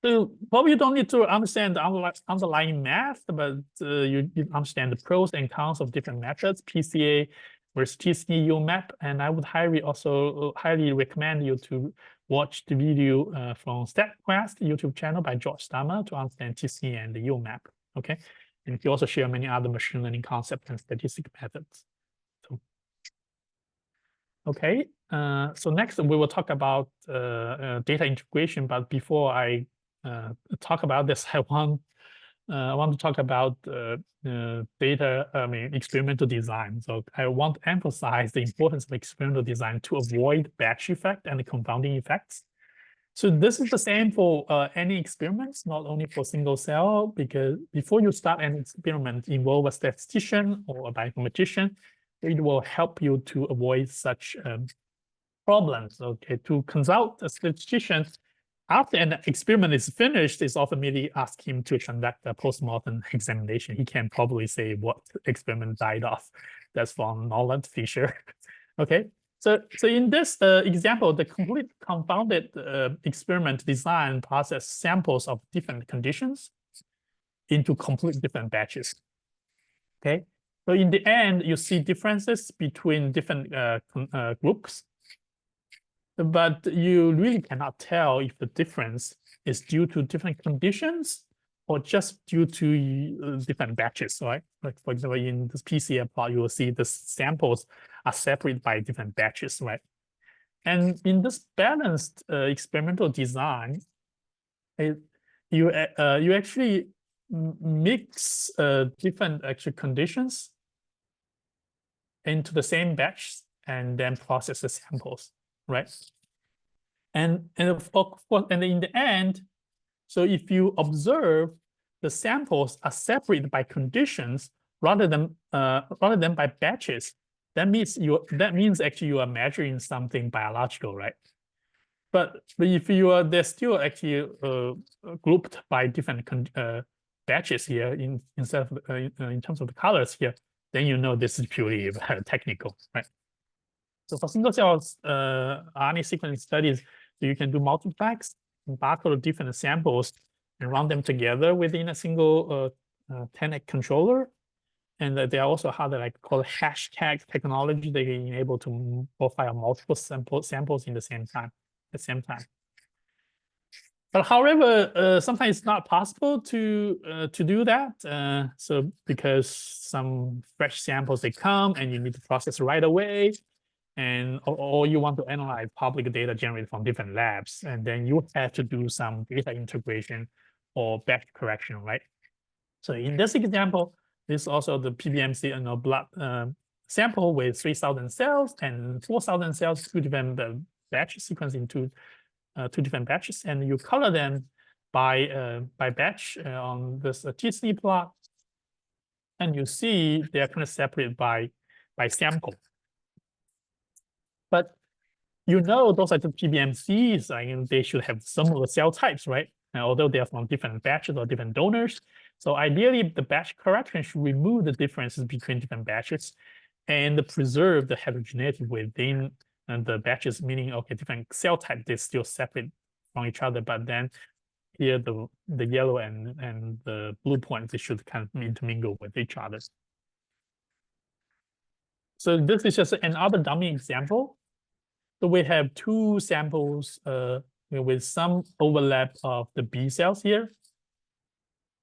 So probably you don't need to understand the underlying math, but you understand the pros and cons of different methods, PCA versus t-SNE, UMAP. And I would highly recommend you to watch the video from StatQuest YouTube channel by George Stammer to understand t-SNE and the UMAP, okay? And he also share many other machine learning concepts and statistical methods. Okay, so next we will talk about data integration. But before I talk about this, I want to talk about experimental design. So I want to emphasize the importance of experimental design to avoid batch effect and the confounding effects. So this is the same for any experiments, not only for single cell, because before you start an experiment, involve a statistician or a bioinformatician. It will help you to avoid such problems. Okay, to consult a statistician after an experiment is finished, is often merely ask him to conduct a postmortem examination. He can probably say what experiment died off. That's from Noland Fisher. Okay, so in this example, the complete confounded experiment design process samples of different conditions into complete different batches. Okay. So in the end, you see differences between different groups, but you really cannot tell if the difference is due to different conditions or just due to different batches, right? Like for example, in this PCA plot, you will see the samples are separated by different batches, right? And in this balanced experimental design, you actually mix different actual conditions into the same batch and then process the samples, right? And of course, and in the end, so if you observe the samples are separated by conditions rather than by batches, that means actually you are measuring something biological, right? But if they're still actually grouped by different batches here instead of in terms of the colors here, then you know this is purely technical, right? So for single cell RNA sequencing studies, you can do multiplex, barcode different samples, and run them together within a single 10x controller. And they are also how they like called hashtag technology. They can enable to profile multiple samples in the same time. But however, sometimes it's not possible to do that. So because some fresh samples they come and you need to process right away, and or you want to analyze public data generated from different labs, and then you have to do some data integration or batch correction, right? So in this example, this is also the PBMC blood sample with 3,000 cells and 4,000 cells, two different batch sequence into two different batches, and you color them by batch on this TC plot, and you see they're kind of separated by sample. But you know those are the PBMCs, and they should have similar cell types, right? And although they are from different batches or different donors. So ideally, the batch correction should remove the differences between different batches and preserve the heterogeneity within the batches, meaning, okay, different cell types, they still separate from each other, but then here the yellow and the blue points, they should kind of intermingle with each other. So this is just another dummy example. So we have two samples with some overlap of the B cells here,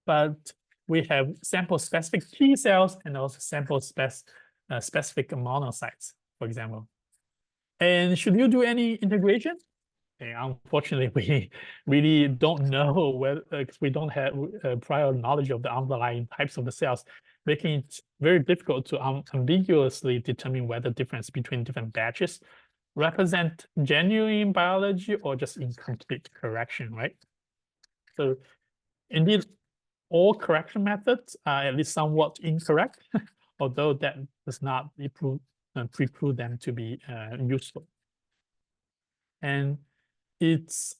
but we have sample-specific T cells and also sample-specific monocytes, for example. And should you do any integration? Okay, unfortunately, we really don't know whether, because we don't have prior knowledge of the underlying types of the cells, making it very difficult to ambiguously determine whether difference between different batches represent genuine biology or just incomplete correction, right? So indeed, all correction methods are at least somewhat incorrect, although that does not preclude them to be useful. And it's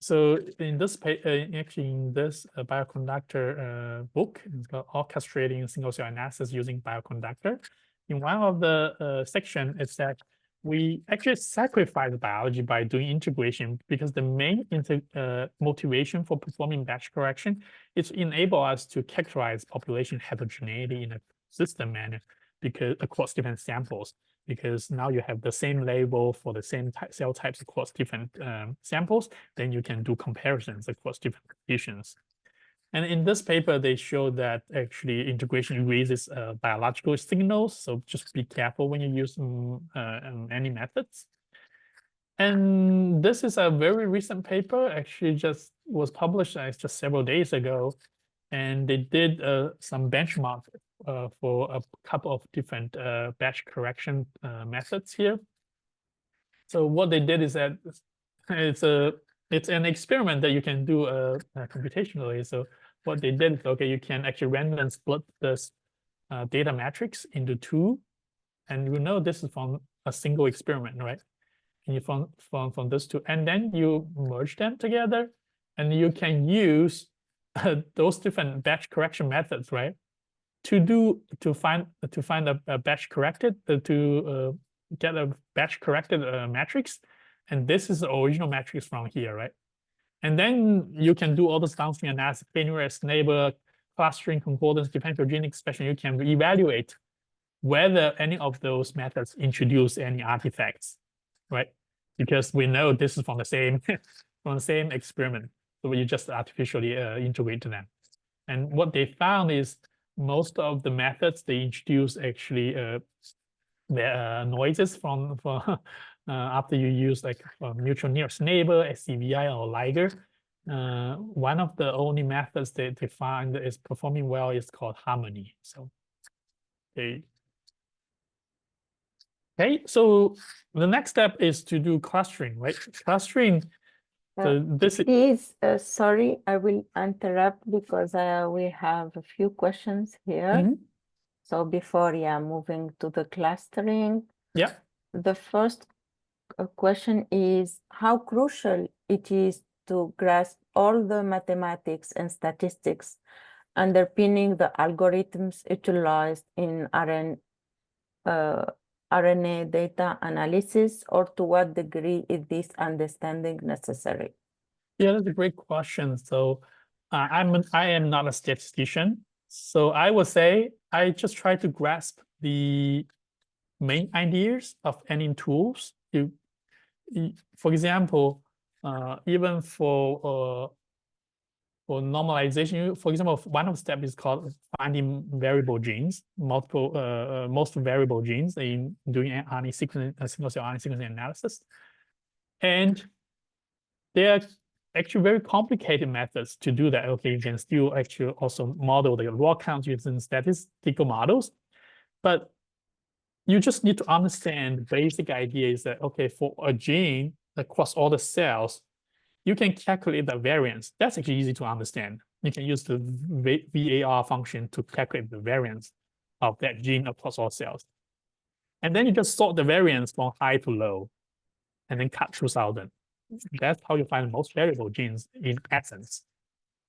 so in this actually in this bioconductor book, it's called Orchestrating Single Cell Analysis Using Bioconductor. In one of the section, it said we actually sacrifice biology by doing integration because the main motivation for performing batch correction is to enable us to characterize population heterogeneity in a consistent manner because across different samples. Because now you have the same label for the same cell types across different samples, then you can do comparisons across different conditions. And in this paper, they show that actually integration erases biological signals. So just be careful when you use any methods. And this is a very recent paper, actually just was published just several days ago. And they did some benchmark for a couple of different batch correction methods here. So what they did is that it's an experiment that you can do computationally. So what they did is, okay, you can actually randomly split this data matrix into two, and you know this is from a single experiment, right? And you from those two, and then you merge them together, and you can use those different batch correction methods, right? To find a batch corrected get a batch corrected matrix, and this is the original matrix from here, right? And then you can do all this downstream analysis, k-nearest neighbor, clustering, concordance, differential gene expression. You can evaluate whether any of those methods introduce any artifacts, right? Because we know this is from the same experiment, so you just artificially integrate them. And what they found is most of the methods they introduce actually the noises from after you use like mutual nearest neighbor, SCVI, or Liger. One of the only methods they find is performing well is called harmony. So okay, so the next step is to do clustering, right? Clustering. So this is sorry, I will interrupt because we have a few questions here. So before moving to the clustering, the first question is how crucial it is to grasp all the mathematics and statistics underpinning the algorithms utilized in RNA data analysis, or to what degree is this understanding necessary? Yeah, that's a great question. So I am not a statistician. So I would say I just try to grasp the main ideas of any tools. For example, even for normalization, for example, one of the steps is called finding variable genes, most variable genes in doing RNA sequencing, single-cell RNA sequencing analysis. And there are actually very complicated methods to do that. Okay, you can still actually also model the raw count using statistical models, but you just need to understand the basic idea is that, okay, for a gene across all the cells, you can calculate the variance. That's actually easy to understand. You can use the VAR function to calculate the variance of that gene across all cells. And then you just sort the variance from high to low, and then cut through 1,000. That's how you find most variable genes in essence.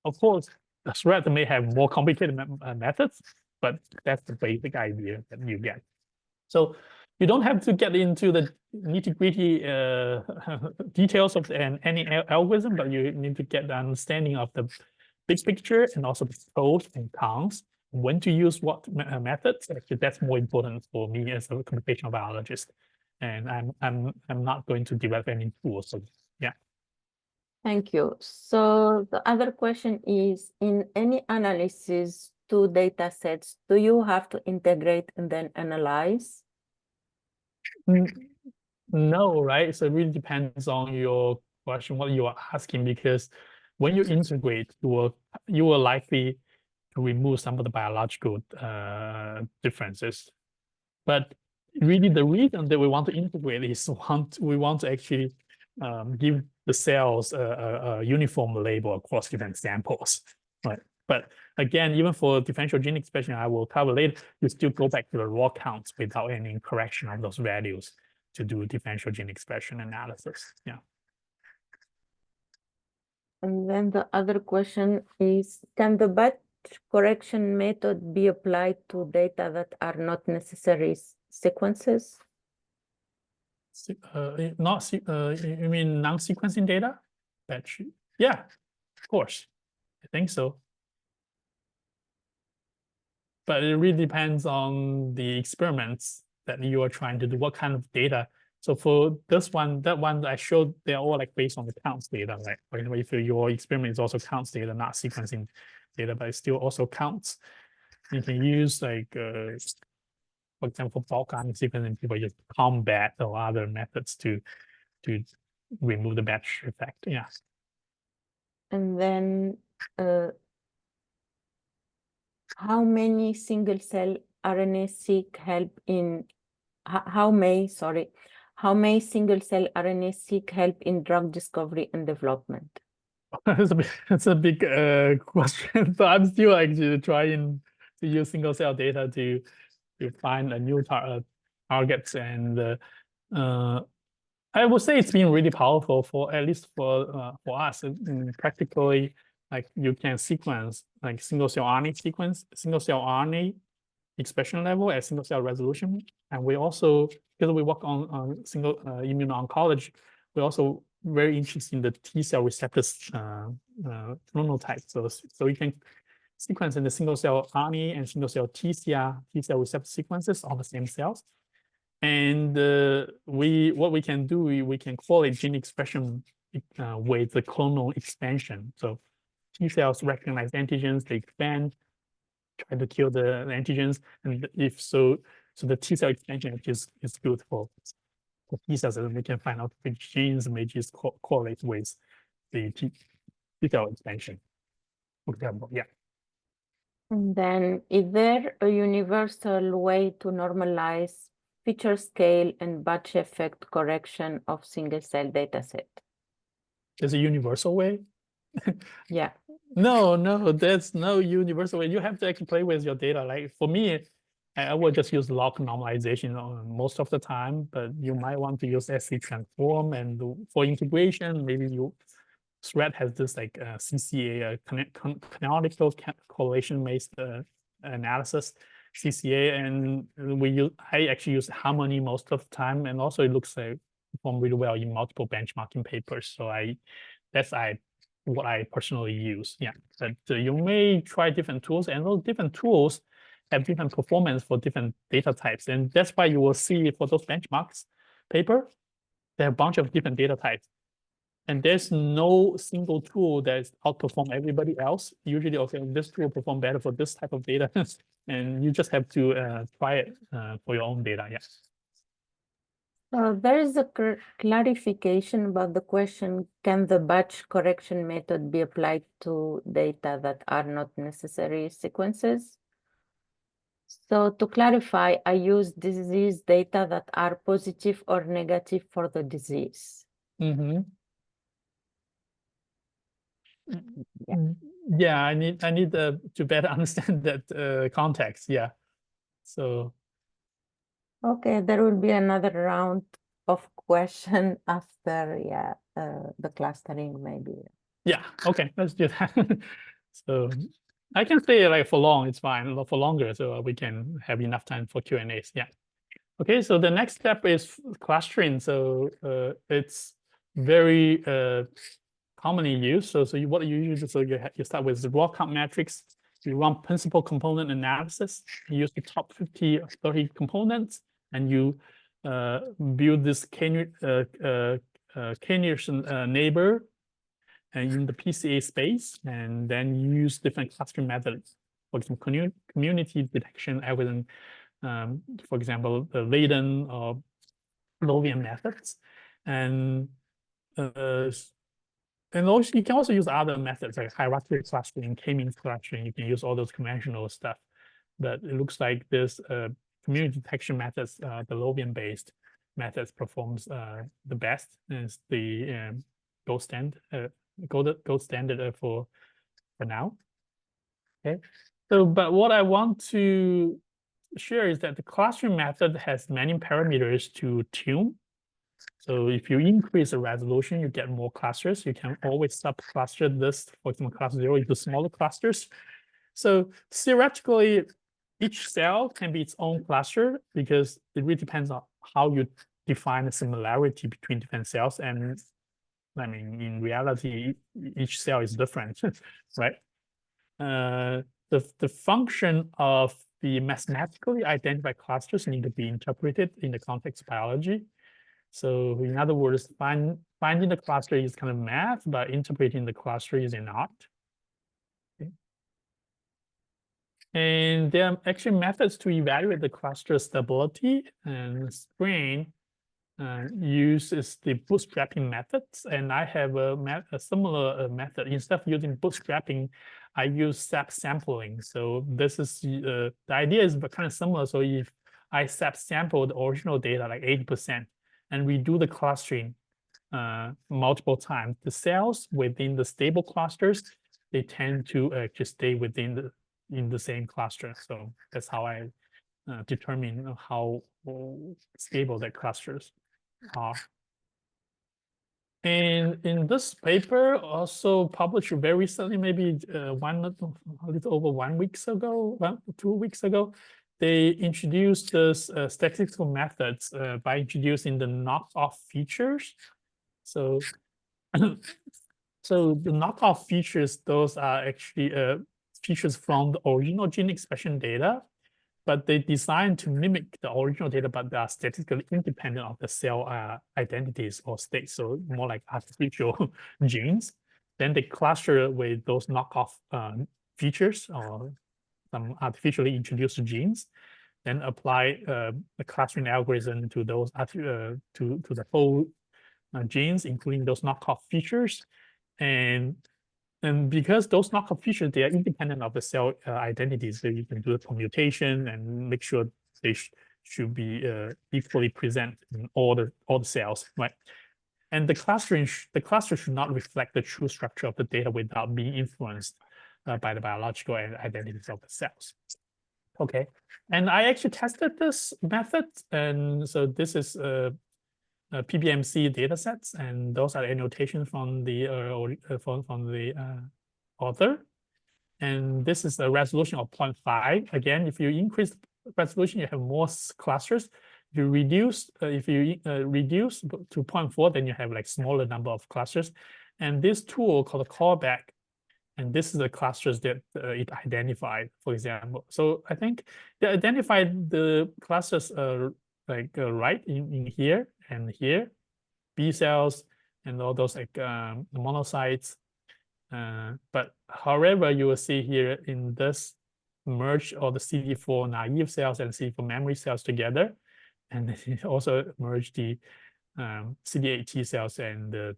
Of course, the thread may have more complicated methods, but that's the basic idea that you get. So you don't have to get into the nitty-gritty details of any algorithm, but you need to get the understanding of the big picture and also the pros and cons, when to use what methods. Actually, that's more important for me as a computational biologist. And I'm not going to develop any tools. So yeah. Thank you. So the other question is, in any analysis, two data sets, do you have to integrate and then analyze? No, right? So it really depends on your question, what you are asking, because when you integrate, you will likely to remove some of the biological differences. But really, the reason that we want to integrate is we want to actually give the cells a uniform label across different samples, right? But again, even for differential gene expression, I will cover later, you still go back to the raw counts without any correction of those values to do differential gene expression analysis. Yeah. And then the other question is, can the batch correction method be applied to data that are not necessary sequences? You mean non-sequencing data? Batch? Yeah, of course. I think so. But it really depends on the experiments that you are trying to do, what kind of data. So for this one, that one I showed, they're all like based on the counts data, right? For example, if your experiment is also counts data, not sequencing data, but it still also counts. You can use like, for example, bulk RNA sequencing, people use combat or other methods to remove the batch effect. Yeah. And then how many single cell RNA-seq help in how may single cell RNA-seq help in drug discovery and development? It's a big question. So I'm still actually trying to use single cell data to find a new targets, and I would say it's been really powerful for at least for us. Practically, like you can sequence like single cell RNA expression level at single cell resolution, and we also, because we work on single immuno-oncology, we also very interested in the T cell receptors phenotype. So you can sequence in the single cell RNA and single cell T cell receptor sequences on the same cells. And what we can do, we can correlate gene expression with the clonal expansion. So T cells recognize antigens, they expand, try to kill the antigens, and if so the T cell expansion is good for T cells, and we can find out which genes may just correlate with the T cell expansion, for example. Yeah. And then, is there a universal way to normalize feature scale and batch effect correction of single cell dataset? There's a universal way? Yeah. No, there's no universal way. You have to actually play with your data. Like for me, I will just use log normalization most of the time, but you might want to use SC transform, and for integration, maybe thread has this like CCA, canonical correlation-based analysis, CCA, and I actually use harmony most of the time, and also it looks like perform really well in multiple benchmarking papers. So that's what I personally use. Yeah, but you may try different tools, and those different tools have different performance for different data types, and that's why you will see for those benchmarks paper, there are a bunch of different data types. And there's no single tool that outperform everybody else. Usually, okay, this tool will perform better for this type of data, and you just have to try it for your own data. Yeah. There is a clarification about the question, can the batch correction method be applied to data that are not necessary sequences? So to clarify, I use disease data that are positive or negative for the disease. Mm-hmm. Yeah. Yeah, I need to better understand that context. Yeah. So Okay, there will be another round of question after, yeah, the clustering maybe. yeah, okay, let's do that. So I can stay like for long, it's fine, for longer, so we can have enough time for Q&As. Yeah. Okay, so the next step is clustering. So it's very commonly used. So what you usually do, so you start with the raw count matrix. You run principal component analysis. You use the top 50 or 30 components, and you build this K-nearest neighbor in the PCA space, and then use different clustering methods. For example, community detection algorithm, for example, the Leiden or Lovian methods, and also you can also use other methods like hierarchical clustering, k-means clustering. You can use all those conventional stuff, but it looks like this community detection methods, the Lovian-based methods, performs the best, and it's the gold standard for now. Okay, so but what I want to share is that the clustering method has many parameters to tune. So if you increase the resolution, you get more clusters. You can always sub-cluster this, for example, cluster 0 into smaller clusters. So theoretically, each cell can be its own cluster because it really depends on how you define the similarity between different cells. And I mean, in reality, each cell is different, right? The function of the mathematically identified clusters need to be interpreted in the context of biology. So in other words, finding the cluster is kind of math, but interpreting the cluster is an art. Okay. And there are actually methods to evaluate the cluster stability, and Spring uses the bootstrapping methods. And I have a similar method. Instead of using bootstrapping, I use SAP sampling. So this is the idea is kind of similar. So if I SAP sample the original data like 80%, and we do the clustering multiple times, the cells within the stable clusters, they tend to just stay within the same cluster. So that's how I determine how stable the clusters are. And in this paper, also published very recently, maybe a little over 1 week ago, 2 weeks ago, they introduced this statistical methods by introducing the knockoff features. So, so the knockoff features, those are actually features from the original gene expression data, but they designed to mimic the original data, but they are statistically independent of the cell identities or states. So more like artificial genes. Then they cluster with those knockoff features or some artificially introduced genes, then apply a clustering algorithm to those to the whole genes, including those knockoff features. And because those knockoff features, they are independent of the cell identities, so you can do the permutation and make sure they should be equally present in all the cells, right? And the cluster should not reflect the true structure of the data without being influenced by the biological identities of the cells. Okay, and I actually tested this method, and so this is PBMC data sets, and those are annotations from the author. And this is a resolution of 0.5. Again, if you increase resolution, you have more clusters. If you reduce reduce to 0.4, then you have like smaller number of clusters. And this tool called a callback, and this is the clusters that it identified, for example. So I think they identified the clusters right in here and here. B cells, and all those like monocytes. But however, you will see here in this merge all the CD4 naive cells and CD4 memory cells together, and it also merge the CD8 T cells and the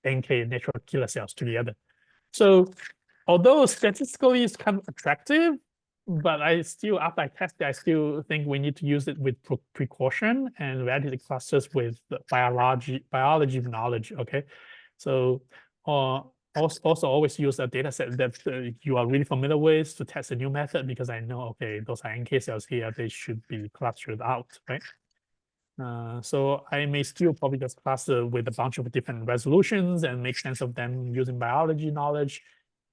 NK natural killer cells together. So although statistically it's kind of attractive, but I still, after I tested, I still think we need to use it with precaution and validate clusters with the biology knowledge. Okay, so also always use a data set that you are really familiar with to test a new method, because I know, okay, those are NK cells here, they should be clustered out, right? So I may still probably just cluster with a bunch of different resolutions and make sense of them using biology knowledge,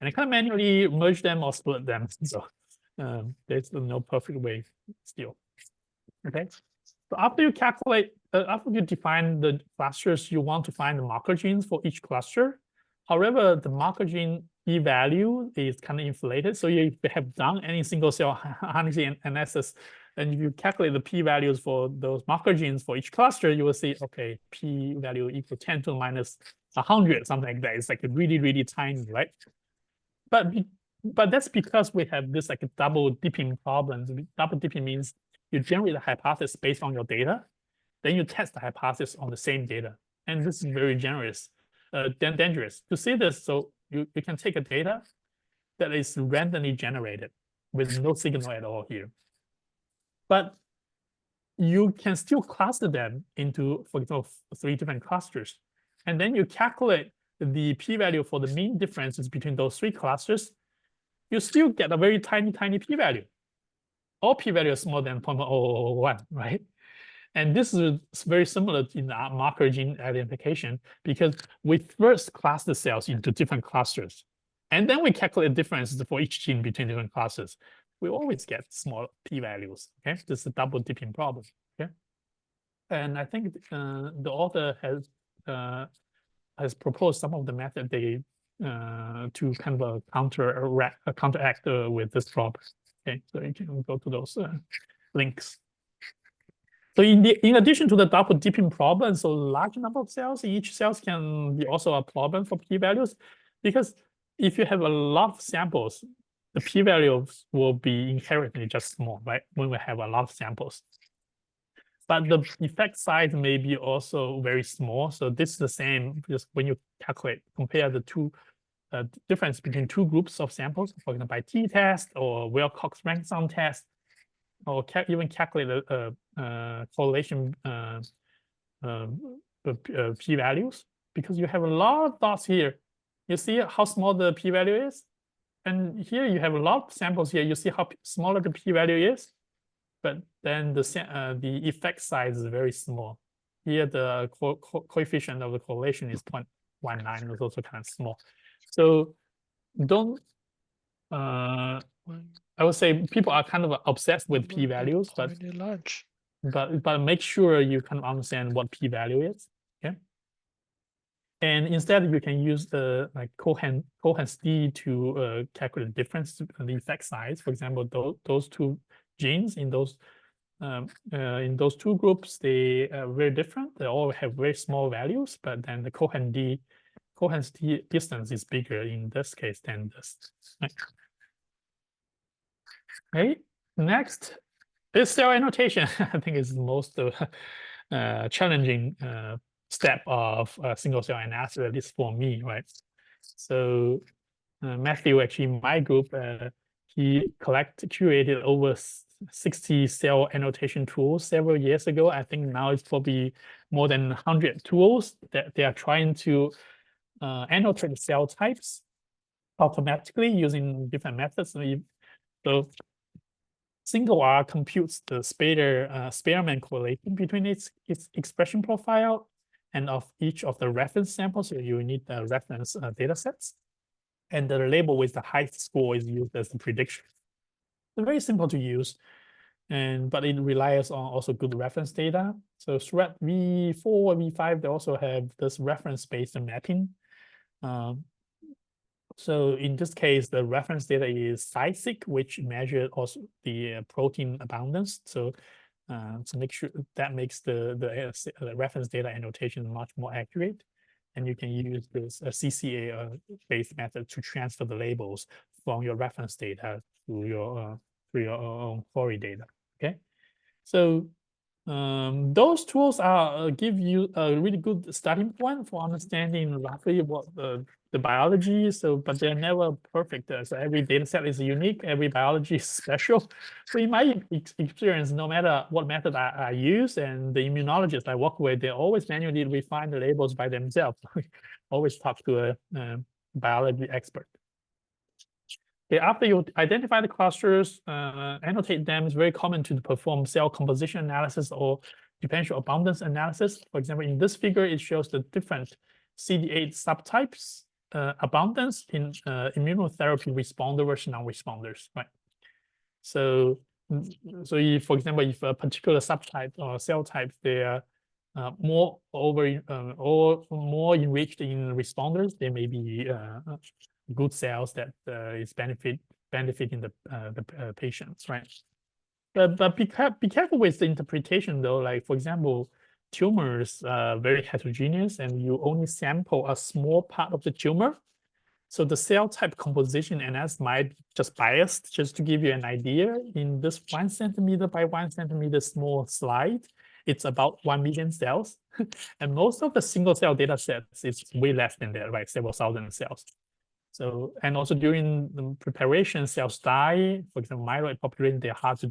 and I kind of manually merge them or split them. So there's no perfect way still. Okay. So after you calculate, after you define the clusters, you want to find the marker genes for each cluster. However, the marker gene p-value is kind of inflated. So you have done any single cell harnessing analysis, and if you calculate the p-values for those marker genes for each cluster, you will see, okay, p-value equal 10 to the minus 100, something like that. It's like really, really tiny, right? But that's because we have this like a double dipping problems. Double dipping means you generate a hypothesis based on your data, then you test the hypothesis on the same data. And this is very dangerous. To see this, so you can take a data that is randomly generated with no signal at all here. But you can still cluster them into, for example, 3 different clusters. And then you calculate the p-value for the mean differences between those 3 clusters. You still get a very tiny, tiny p-value. All p-value is smaller than 0.001, right? And this is very similar in the marker gene identification, because we first cluster cells into different clusters, and then we calculate differences for each gene between different clusters. We always get small p-values. Okay, this is a double dipping problem. Okay, and I think the author has proposed some of the method they to kind of counteract with this problem. Okay, so you can go to those links. So in addition to the double dipping problem, so large number of cells in each cells can be also a problem for p-values, because if you have a lot of samples, the p-values will be inherently just small, right? When we have a lot of samples. But the effect size may be also very small. So this is the same, just when you compare the two difference between 2 groups of samples, for example, by t-test or Wilcox-Rank sum test, or even calculate the correlation p-values, because you have a lot of dots here. You see how small the p-value is, and here you have a lot of samples here. You see how smaller the p-value is, but then the effect size is very small. Here the coefficient of the correlation is 0.19, is also kind of small. So don't I would say people are kind of obsessed with p-values, but make sure you kind of understand what p-value is. Okay, and instead you can use the like Cohen's d to calculate the difference, the effect size. For example, those 2 genes in those 2 groups, they are very different. They all have very small values, but then the Cohen's d distance is bigger in this case than this. Right? Okay, next is cell annotation. I think is the most challenging step of single cell analysis, at least for me, right? So Matthew, actually in my group, he curated over 60 cell annotation tools several years ago. I think now it's probably more than 100 tools that they are trying to annotate cell types automatically using different methods. So single R computes the Spearman correlation between its expression profile and of each of the reference samples. So you need the reference data sets, and the label with the highest score is used as the prediction. It's very simple to use, but it relies on also good reference data. So thread V4, V5, they also have this reference-based mapping. So in this case, the reference data is scRNA-seq, which measured also the protein abundance. So So make sure that makes the reference data annotation much more accurate. And you can use this CCA based method to transfer the labels from your reference data to your own query data. Okay, so those tools are give you a really good starting point for understanding roughly what the biology is. So, but they're never perfect. So every data set is unique. Every biology is special. So in my experience, no matter what method I use, and the immunologists I work with, they always manually refine the labels by themselves. Always talk to a biology expert. Okay, after you identify the clusters, annotate them. It's very common to perform cell composition analysis or differential abundance analysis. For example, in this figure, it shows the different CD8 subtypes abundance in immunotherapy responder versus non-responders, right? So if, for example, if a particular subtype or cell type, they are more or more enriched in responders, they may be good cells that is benefiting the patients, right? But be careful with the interpretation though. Like for example, tumors are very heterogeneous, and you only sample a small part of the tumor. So the cell type composition analysis might be just biased. Just to give you an idea, in this 1 centimeter by 1 centimeter small slide, it's about 1 million cells. And most of the single cell data sets is way less than that, right? Several thousand cells. So, and also during the preparation, cells die. For example, myeloid population, they're hard to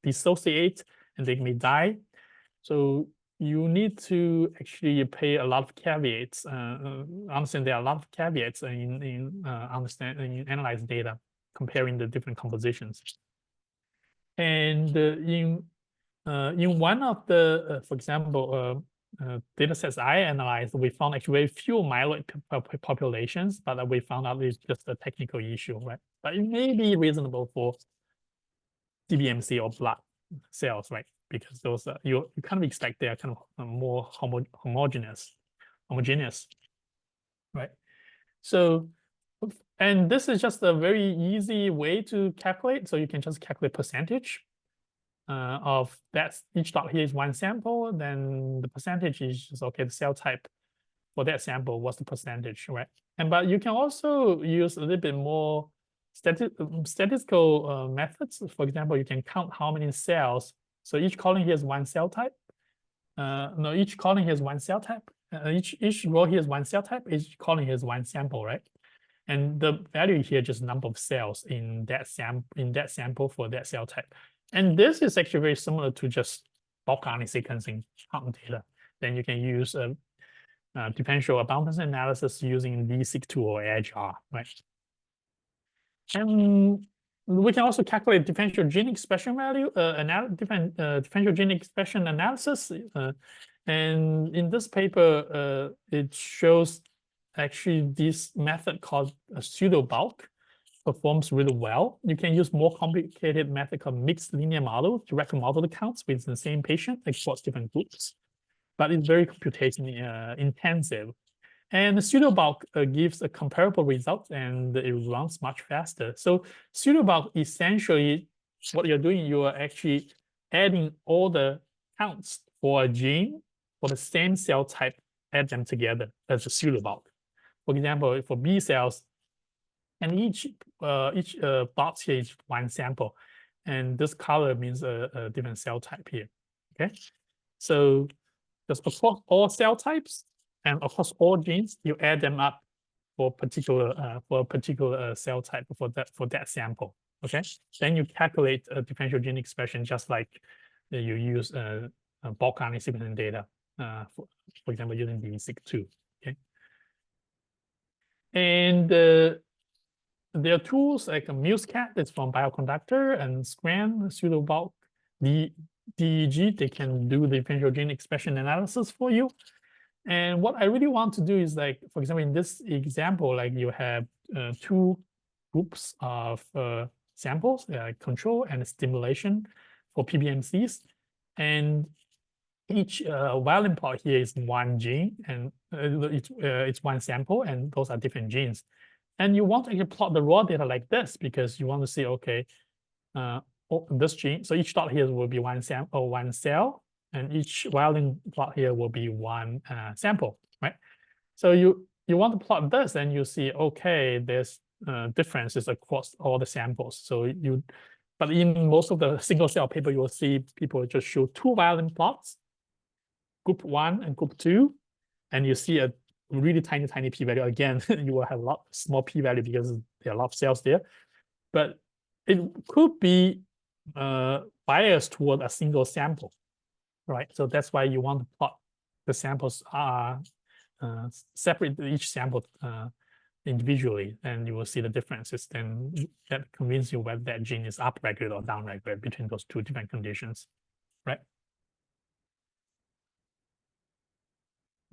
dissociate, and they may die. So you need to actually pay a lot of caveats. Understand there are a lot of caveats in analyze data, comparing the different compositions. And in one of the, for example, data sets I analyzed, we found actually very few myeloid populations, but we found out it's just a technical issue, right? But it may be reasonable for DBMC or blood cells, right? Because those you kind of expect they are kind of more homogeneous, right? So, and this is just a very easy way to calculate. So you can just calculate percentage of that. Each dot here is 1 sample, then the percentage is just, okay, the cell type for that sample, what's the percentage, right? And but you can also use a little bit more statistical methods. For example, you can count how many cells. So each column here is 1 cell type. No, each column here is 1 cell type. Each row here is 1 cell type. Each column here is 1 sample, right? And the value here just number of cells in that sample for that cell type. And this is actually very similar to just bulk RNA sequencing data. Then you can use differential abundance analysis using D6 or EDGE-R, right? And we can also calculate differential gene expression value, differential gene expression analysis. And in this paper, it shows actually this method called a pseudo bulk performs really well. You can use more complicated method called mixed linear model to record model the counts with the same patient across different groups, but it's very computation intensive. And the pseudobulk gives a comparable result, and it runs much faster. So pseudobulk essentially, what you're doing, you are actually adding all the counts for a gene for the same cell type, add them together as a pseudobulk. For example, for B cells, and each box here is 1 sample, and this color means a different cell type here. Okay, so just across all cell types and across all genes, you add them up for a particular cell type for that sample. Okay, then you calculate a differential gene expression just like you use bulk RNA sequencing data, for example, using D6-2. Okay, and there are tools like a MuseCat that's from Bioconductor, and SCRAN, pseudobulk, DEG, they can do the differential gene expression analysis for you. And what I really want to do is, like, for example, in this example, like you have 2 groups of samples, control and stimulation for PBMCs. And each violin plot here is 1 gene, and it's 1 sample, and those are different genes. And you want to actually plot the raw data like this because you want to see, okay, this gene. So each dot here will be one sample, one cell, and each violin plot here will be one sample, right? So you want to plot this, and you see, okay, there's differences across all the samples. So but in most of the single cell paper, you will see people just show two violin plots, group 1 and group 2, and you see a really tiny p-value. Again, you will have a lot small p-value because there are a lot of cells there, but it could be biased toward a single sample, right? So that's why you want to plot the samples separate each sample individually, and you will see the differences. Then that convinces you whether that gene is upregulated or downregulated between those two different conditions, right?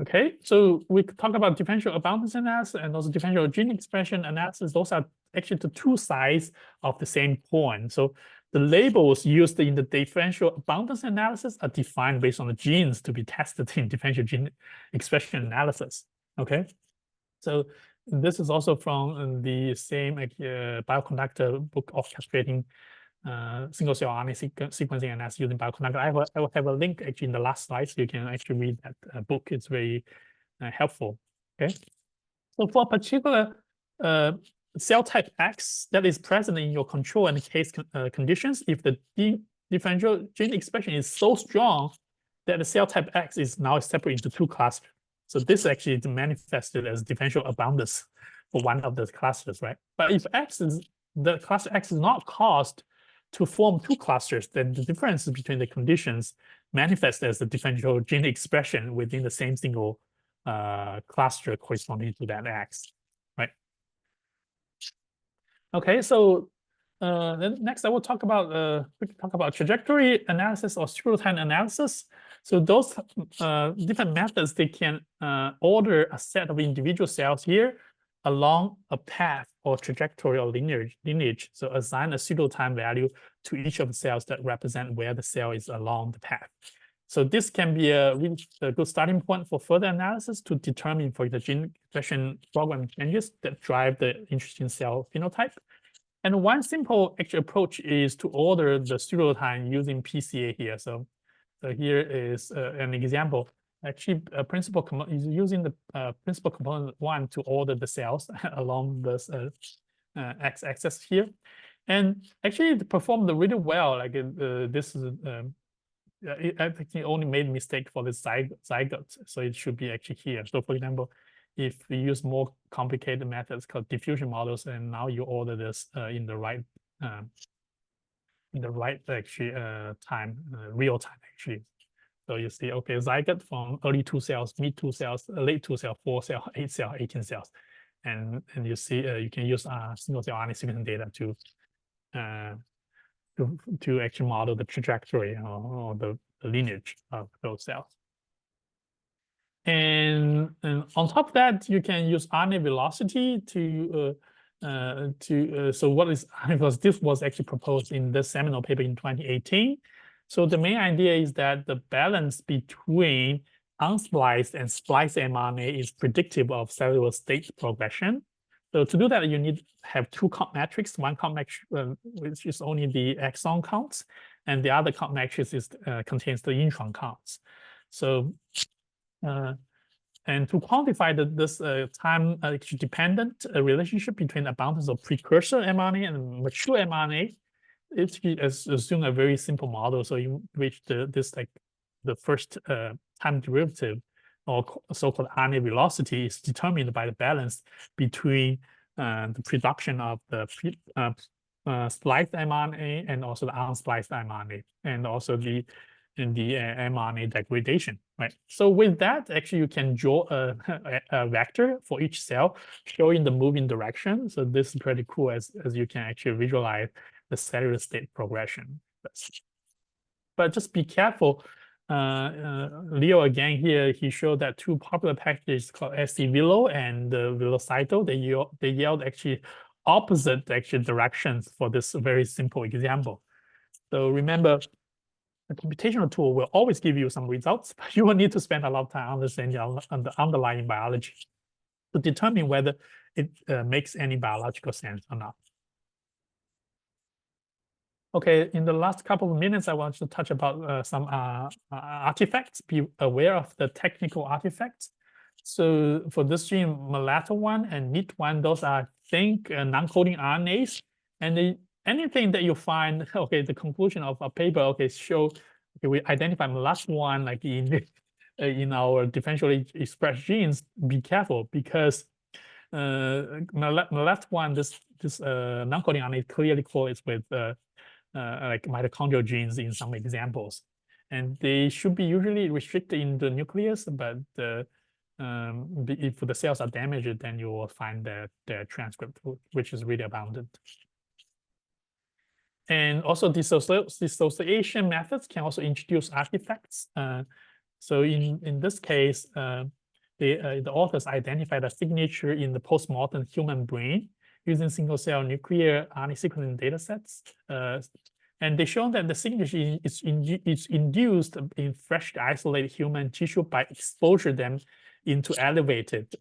Okay, so we talk about differential abundance analysis and also differential gene expression analysis. Those are actually the two sides of the same coin. So the labels used in the differential abundance analysis are defined based on the genes to be tested in differential gene expression analysis. Okay, so this is also from the same bioconductor book, orchestrating single cell RNA sequencing analysis using bioconductor. I will have a link actually in the last slide, so you can actually read that book. It's very helpful. Okay, so for a particular cell type X that is present in your control and case conditions, if the differential gene expression is so strong that the cell type X is now separated into two clusters. So this actually is manifested as differential abundance for one of the clusters, right? But if the cluster X is not caused to form two clusters, then the difference between the conditions manifests as the differential gene expression within the same single cluster corresponding to that X, right? Okay, so then next I will talk about trajectory analysis or pseudotime analysis. So those different methods, they can order a set of individual cells here along a path or trajectory or lineage. So assign a pseudotime value to each of the cells that represent where the cell is along the path. So this can be a really good starting point for further analysis to determine for the gene expression program changes that drive the interesting cell phenotype. And one simple actual approach is to order the pseudotime using PCA here. So here is an example. Actually, principal is using the principal component 1 to order the cells along this x-axis here, and actually it performed really well. Like this is I think he only made a mistake for the zygote, so it should be actually here. So for example, if you use more complicated methods called diffusion models, and now you order this in the right actually time, real time actually. So you see, okay, zygote from early 2 cells, mid 2 cells, late 2 cells, 4 cells, 8 cells, 18 cells, and you see you can use single cell RNA sequencing data to actually model the trajectory or the lineage of those cells. And on top of that, you can use RNA velocity so what is because this was actually proposed in the seminal paper in 2018. So the main idea is that the balance between unspliced and spliced mRNA is predictive of cellular state progression. So to do that, you need to have two count matrix. One count matrix which is only the exon counts, and the other count matrix contains the intron counts. So and to quantify this time dependent relationship between abundance of precursor mRNA and mature mRNA, it's assume a very simple model. So in which the first time derivative or so-called RNA velocity is determined by the balance between the production of the spliced mRNA and also the unspliced mRNA, and also the mRNA degradation, right? So with that, actually, you can draw a vector for each cell showing the moving direction. So this is pretty cool as you can actually visualize the cellular state progression. But just be careful. Leo again here, he showed that two popular packages called SCVelo and Velocyto, they yield actually opposite actually directions for this very simple example. So remember, a computational tool will always give you some results, but you will need to spend a lot of time understanding the underlying biology to determine whether it makes any biological sense or not. Okay, in the last couple of minutes, I want to touch about some artifacts. Be aware of the technical artifacts. So for this gene, MALAT1 and NIT1, those are think non-coding RNAs. And anything that you find, okay, the conclusion of a paper, okay, show okay, we identify MALAT1 like in our differentially expressed genes. Be careful because MALAT1, this non-coding RNA clearly correlates with like mitochondrial genes in some examples, and they should be usually restricted in the nucleus. But if the cells are damaged, then you will find the transcript, which is really abundant. And also, dissociation methods can also introduce artifacts. So in this case, the authors identified a signature in the postmortem human brain using single-cell nuclear RNA sequencing datasets. And they shown that the signature is induced in freshly isolated human tissue by exposure them into elevated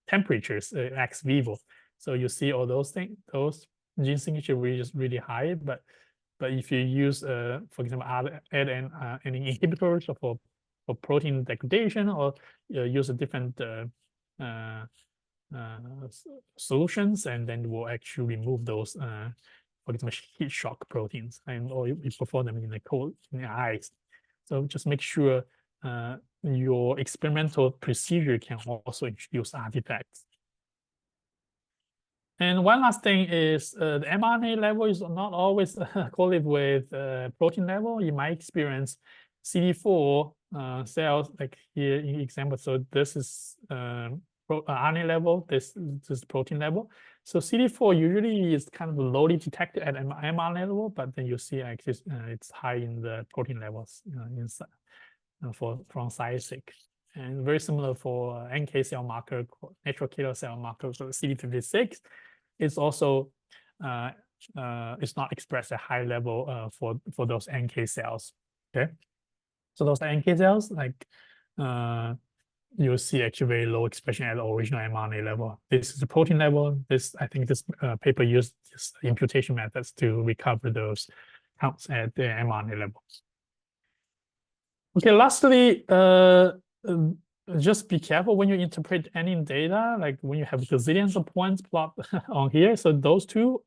temperatures ex vivo. So you see all those things, those gene signature really high. But if you use, for example, add any inhibitors for protein degradation, or use a different solutions, and then we'll actually remove those, for example, heat shock proteins, and or you perform them in the cold in the eyes. So just make sure your experimental procedure can also introduce artifacts. And one last thing is the mRNA level is not always correlated with protein level. In my experience, CD4 cells, like here in example, so this is RNA level, this is protein level. So CD4 usually is kind of lowly detected at mRNA level, but then you see like it's high in the protein levels from scRNA-seq. And very similar for NK cell marker, natural killer cell marker, so CD56. It's also it's not expressed at high level for those NK cells. Okay, so those NK cells, like you'll see actually very low expression at the original mRNA level. This is the protein level. This, I think this paper used this imputation methods to recover those counts at the mRNA level. Okay, lastly, just be careful when you interpret any data, like when you have gazillions of points plot on here. So those two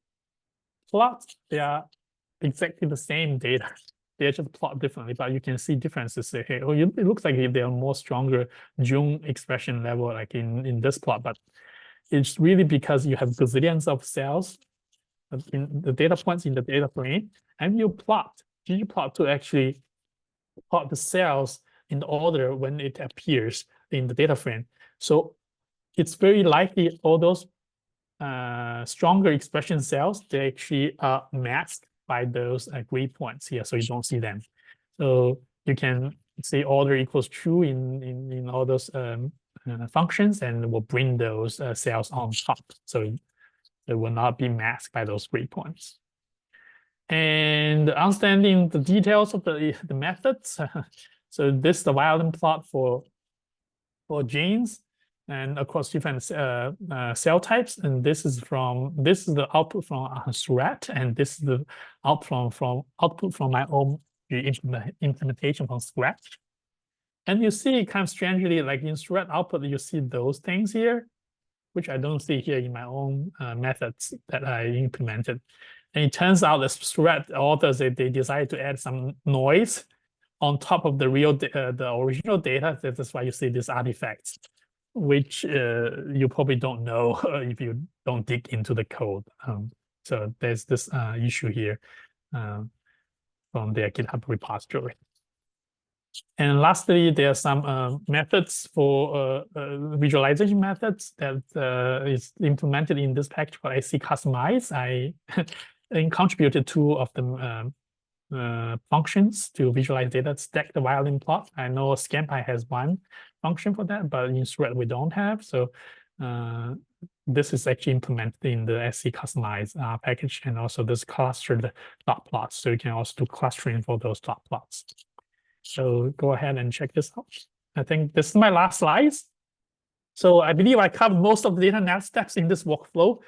plots, they are exactly the same data. They are just plot differently, but you can see differences here. Oh, it looks like they are more stronger Jung expression level, like in this plot, but it's really because you have gazillions of cells in the data points in the data frame, and you ggplot to actually plot the cells in the order when it appears in the data frame. So it's very likely all those stronger expression cells, they actually are masked by those gray points here, so you don't see them. So you can say order equals true in all those functions, and we'll bring those cells on top, so they will not be masked by those gray points. And understanding the details of the methods. So this is the violin plot for genes and across different cell types. And this is the output from SURAT, and this is the output from my own implementation from scratch. And you see kind of strangely, like in SURAT output, you see those things here, which I don't see here in my own methods that I implemented. And it turns out the SURAT authors, they decided to add some noise on top of the original data. That's why you see these artifacts, which you probably don't know if you don't dig into the code. So there's this issue here from their GitHub repository. And lastly, there are some methods for visualization methods that is implemented in this package called scCustomize. I contributed 2 of them functions to visualize data, stack the violin plot. I know ScanPy has one function for that, but in SURAT we don't have. So this is actually implemented in the scCustomize package, and also this clustered dot plots. So you can also do clustering for those dot plots. So go ahead and check this out. I think this is my last slides. So I believe I covered most of the data analysis steps in this workflow.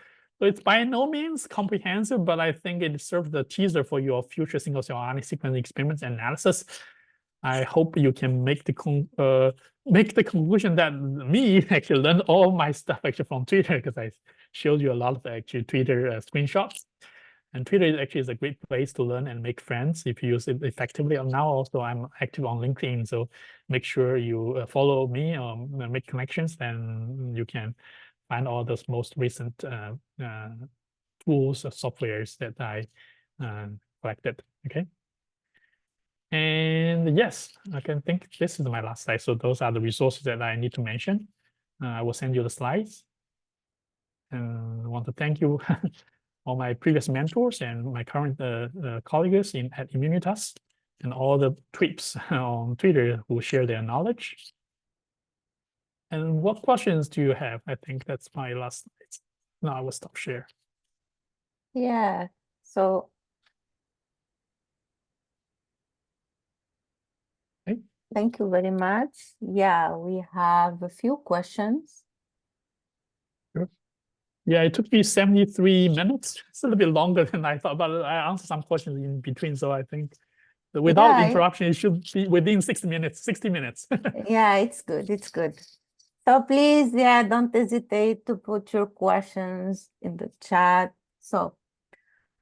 So it's by no means comprehensive, but I think it serves the teaser for your future single-cell RNA sequence experiments and analysis. I hope you can make the conclusion that me actually learned all my stuff actually from Twitter, because I showed you a lot of actually Twitter screenshots. And Twitter actually is a great place to learn and make friends if you use it effectively. And now also I'm active on LinkedIn, so make sure you follow me or make connections, and you can find all those most recent tools or softwares that I collected. Okay. And yes, I can think this is my last slide. So those are the resources that I need to mention. I will send you the slides. And I want to thank you all my previous mentors and my current colleagues at Immunitas, and all the tweets on Twitter who share their knowledge. And what questions do you have? I think that's my last slide. Now I will stop share. Yeah, so Okay. thank you very much. Yeah, we have a few questions. Sure. Yeah, it took me 73 minutes. It's a little bit longer than I thought, but I answered some questions in between. So I think without Yeah, interruption, it should be within 60 minutes. 60 minutes. yeah, it's good. It's good. So please, yeah, don't hesitate to put your questions in the chat. So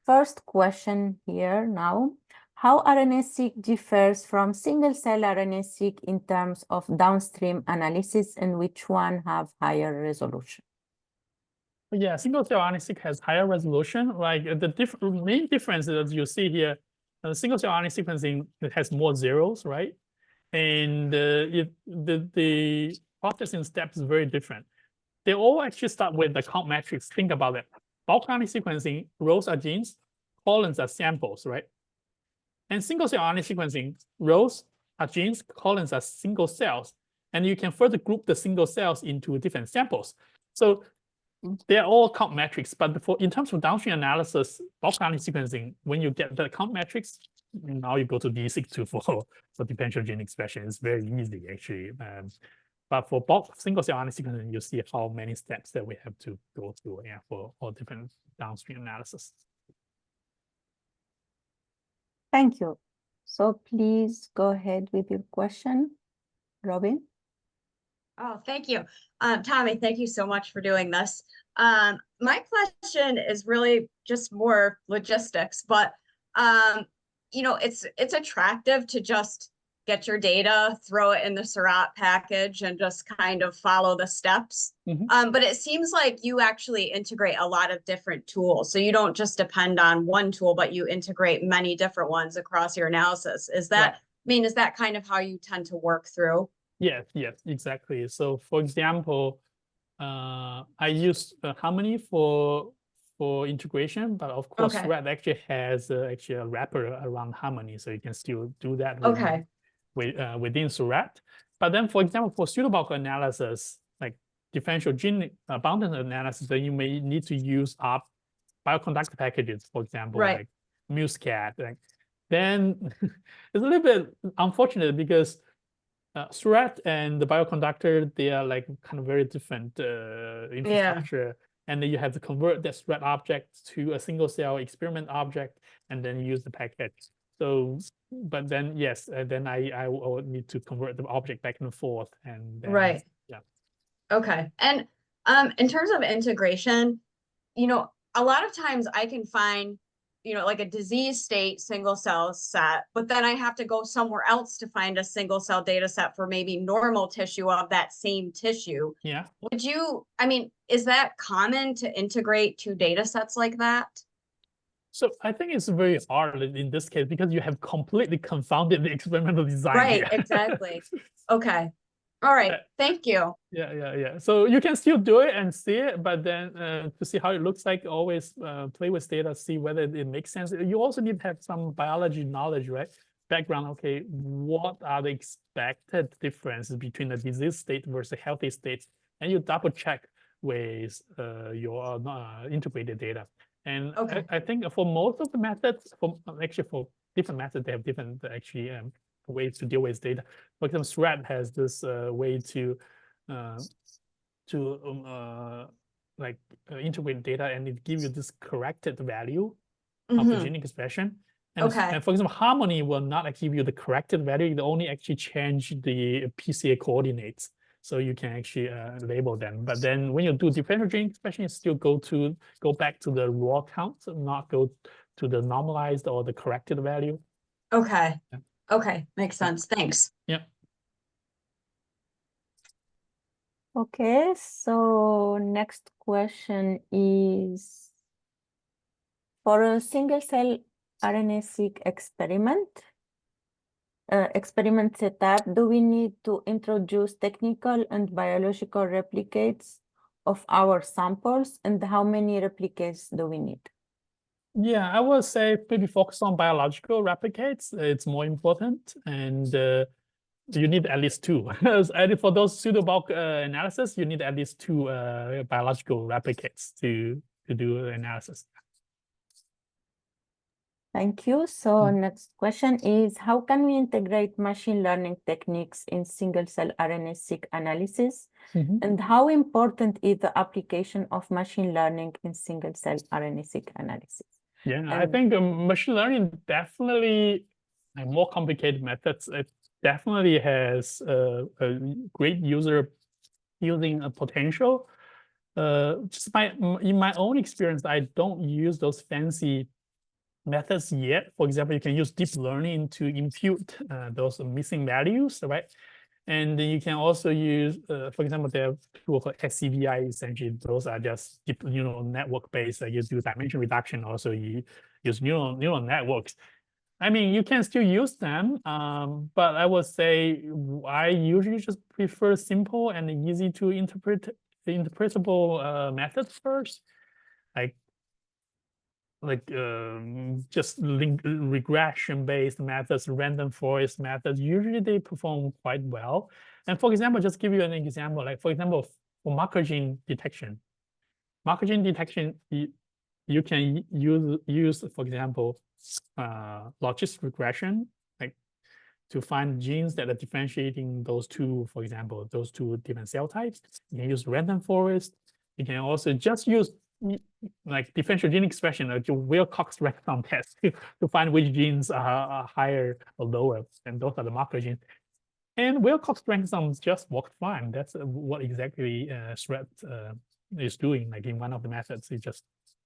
first question here now. How RNA-seq differs from single-cell RNA-seq in terms of downstream analysis, and which one have higher resolution? Yeah, single-cell RNA-seq has higher resolution. Like the main difference is you see here, single-cell RNA sequencing, it has more zeros, right? And the processing steps is very different. They all actually start with the count matrix. Think about it. Bulk RNA sequencing, rows are genes, columns are samples, right? And single-cell RNA sequencing, rows are genes, columns are single cells. And you can further group the single cells into different samples. So they're all count metrics, but in terms of downstream analysis, bulk RNA sequencing, when you get the count metrics, now you go to D62 for differential gene expression. It's very easy, actually. But for bulk single-cell RNA sequencing, you see how many steps that we have to go through, yeah, for all different downstream analysis. Thank you. So please go ahead with your question, Robin. Oh, thank you. Tommy, thank you so much for doing this. My question is really just more logistics, but you know, it's attractive to just get your data, throw it in the Seurat package, and just kind of follow the steps. But it seems like you actually integrate a lot of different tools. So you don't just depend on one tool, but you integrate many different ones across your analysis. Is that, I mean, is that kind of how you tend to work through? Yes, exactly. So for example, I use Harmony for integration, but of course, Seurat actually has actually a wrapper around Harmony, so you can still do that within Seurat. But then, for example, for pseudobulk analysis, like differential gene abundance analysis, then you may need to use bioconductor packages, for example, like MuSCAT. Then it's a little bit unfortunate because Seurat and the bioconductor, they are like kind of very different infrastructure. And then you have to convert that Seurat object to a single cell experiment object, and then use the package. So, but then yes, then I will need to convert the object back and forth, and then, yeah. Okay. And in terms of integration, you know, a lot of times I can find, you know, like a disease state single cell set, but then I have to go somewhere else to find a single cell data set for maybe normal tissue of that same tissue. Yeah. Would you, I mean, is that common to integrate two data sets like that? So I think it's very hard in this case because you have completely confounded the experimental design. Right, exactly. Okay. All right. Thank you. Yeah. So you can still do it and see it, but then to see how it looks like, always play with data, see whether it makes sense. You also need to have some biology knowledge, right? Background, okay, what are the expected differences between the disease state versus healthy state? And you double check with your integrated data. And I think for most of the methods, for different methods, they have different actually ways to deal with data. For example, Seurat has this way to like integrate data and it give you this corrected value of the gene expression. And, Okay. and for example, harmony will not actually give you the corrected value. It only actually change the PCA coordinates. So you can actually label them. But then when you do differential gene expression, you still go back to the raw count, not go to the normalized or the corrected value. Okay. Yeah. Okay. Makes sense. Thanks. Yeah. Okay, so next question is, for a single cell RNA-seq experiment setup, do we need to introduce technical and biological replicates of our samples, and how many replicates do we need? Yeah, I would say maybe focus on biological replicates. It's more important, and you need at least two. And for those pseudobulk analysis, you need at least two biological replicates to do analysis. Thank you. So next question is, how can we integrate machine learning techniques in single-cell RNA-seq analysis? And how important is the application of machine learning in single-cell RNA-seq analysis? Yeah, I think machine learning definitely more complicated methods. It definitely has a great using potential. Just in my own experience, I don't use those fancy methods yet. For example, you can use deep learning to impute those missing values, right? And then you can also use, for example, there are tools called SCVI. Essentially, those are just deep neural network based. You do dimension reduction. Also, you use neural networks. I mean, you can still use them, but I would say I usually just prefer simple and easy to interpretable methods first, like just regression-based methods, random forest methods. Usually they perform quite well. And for example, just give you an example, like for example, for marker gene detection, you can use for example, logistic regression, like to find genes that are differentiating those two, for example, those two different cell types. You can use random forest. You can also just use like differential gene expression, like Wilcox rank-sum test to find which genes are higher or lower, and those are the marker genes. And Wilcox rank-sums just worked fine. That's what exactly Shred is doing. Like in one of the methods, it's just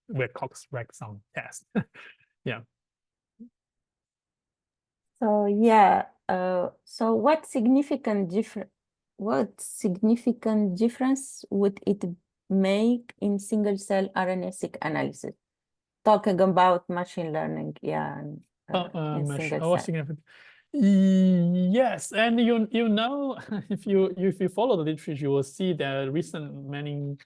Wilcox rank-sum test. Yeah. So yeah, so what significant difference would it make in single-cell RNA-seq analysis? Talking about machine learning, yeah, in single-cell. Significant. Yes, and you know, if you follow the literature, you will see that many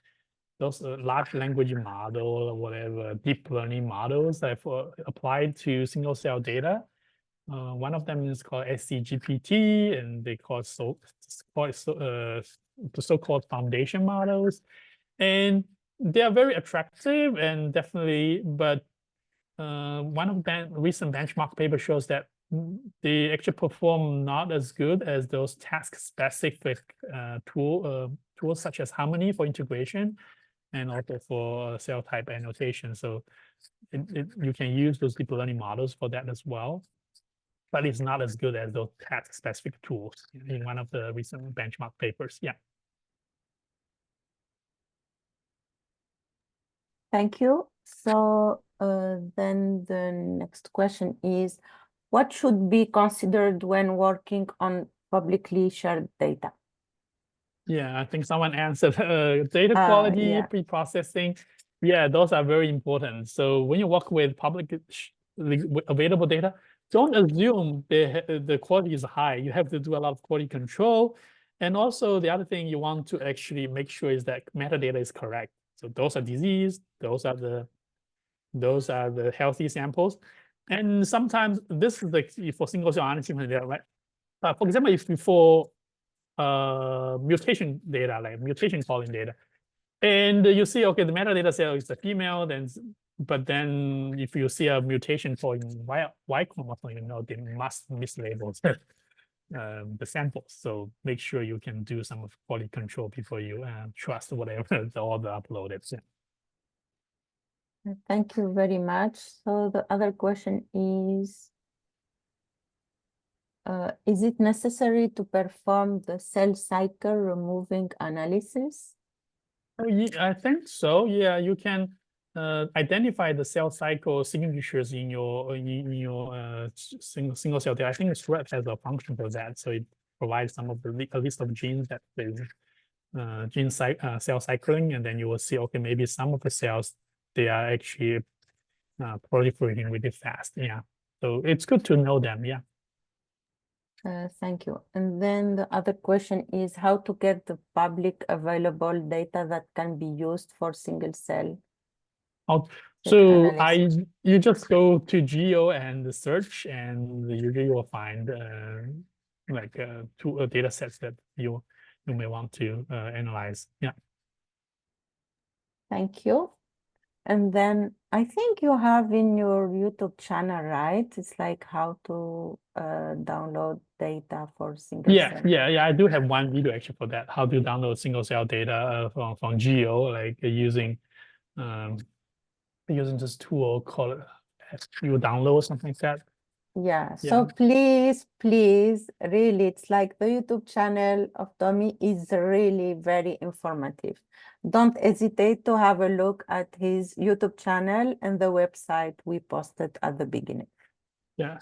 those large language model or whatever deep learning models that applied to single cell data. One of them is called SCGPT, and they call the so-called foundation models. And they are very attractive and definitely, but one of the recent benchmark paper shows that they actually perform not as good as those task-specific tools such as Harmony for integration and also for cell type annotation. So you can use those deep learning models for that as well, but it's not as good as those task-specific tools in one of the recent benchmark papers. Yeah. Thank you. So then the next question is, what should be considered when working on publicly shared data? Yeah, I think someone answered data quality, yeah. pre-processing. Yeah, those are very important. So when you work with public available data, don't assume the quality is high. You have to do a lot of quality control. And also the other thing you want to actually make sure is that metadata is correct. So those are disease, those are the healthy samples. And sometimes this is like for single cell RNA-seq, right? For example, if for mutation data, like mutation calling data, and you see, okay, the metadata cell is a female, but then if you see a mutation calling Y chromosome, you know they must mislabel the samples. So make sure you can do some of quality control before you trust whatever all the uploaded. Yeah. Thank you very much. So the other question is it necessary to perform the cell cycle removing analysis? Oh, yeah, I think so. Yeah, you can identify the cell cycle signatures in your single cell data. I think Shred has a function for that, so it provides some of the a list of genes that is cell cycling, and then you will see, okay, maybe some of the cells they are actually proliferating really fast. Yeah, so it's good to know them. Yeah. Thank you. And then the other question is how to get the public available data that can be used for single cell. So you just go to Geo and search, and usually you will find like two data sets that you may want to analyze. Yeah. Thank you. And then I think you have in your YouTube channel, right? It's like how to download data for single cell. Yeah. I do have one video actually for that. How to download single cell data from Geo, like using this tool called you download something like that. Yeah. So please, really, it's like the YouTube channel of Tommy is really very informative. Don't hesitate to have a look at his YouTube channel and the website we posted at the beginning. Yeah,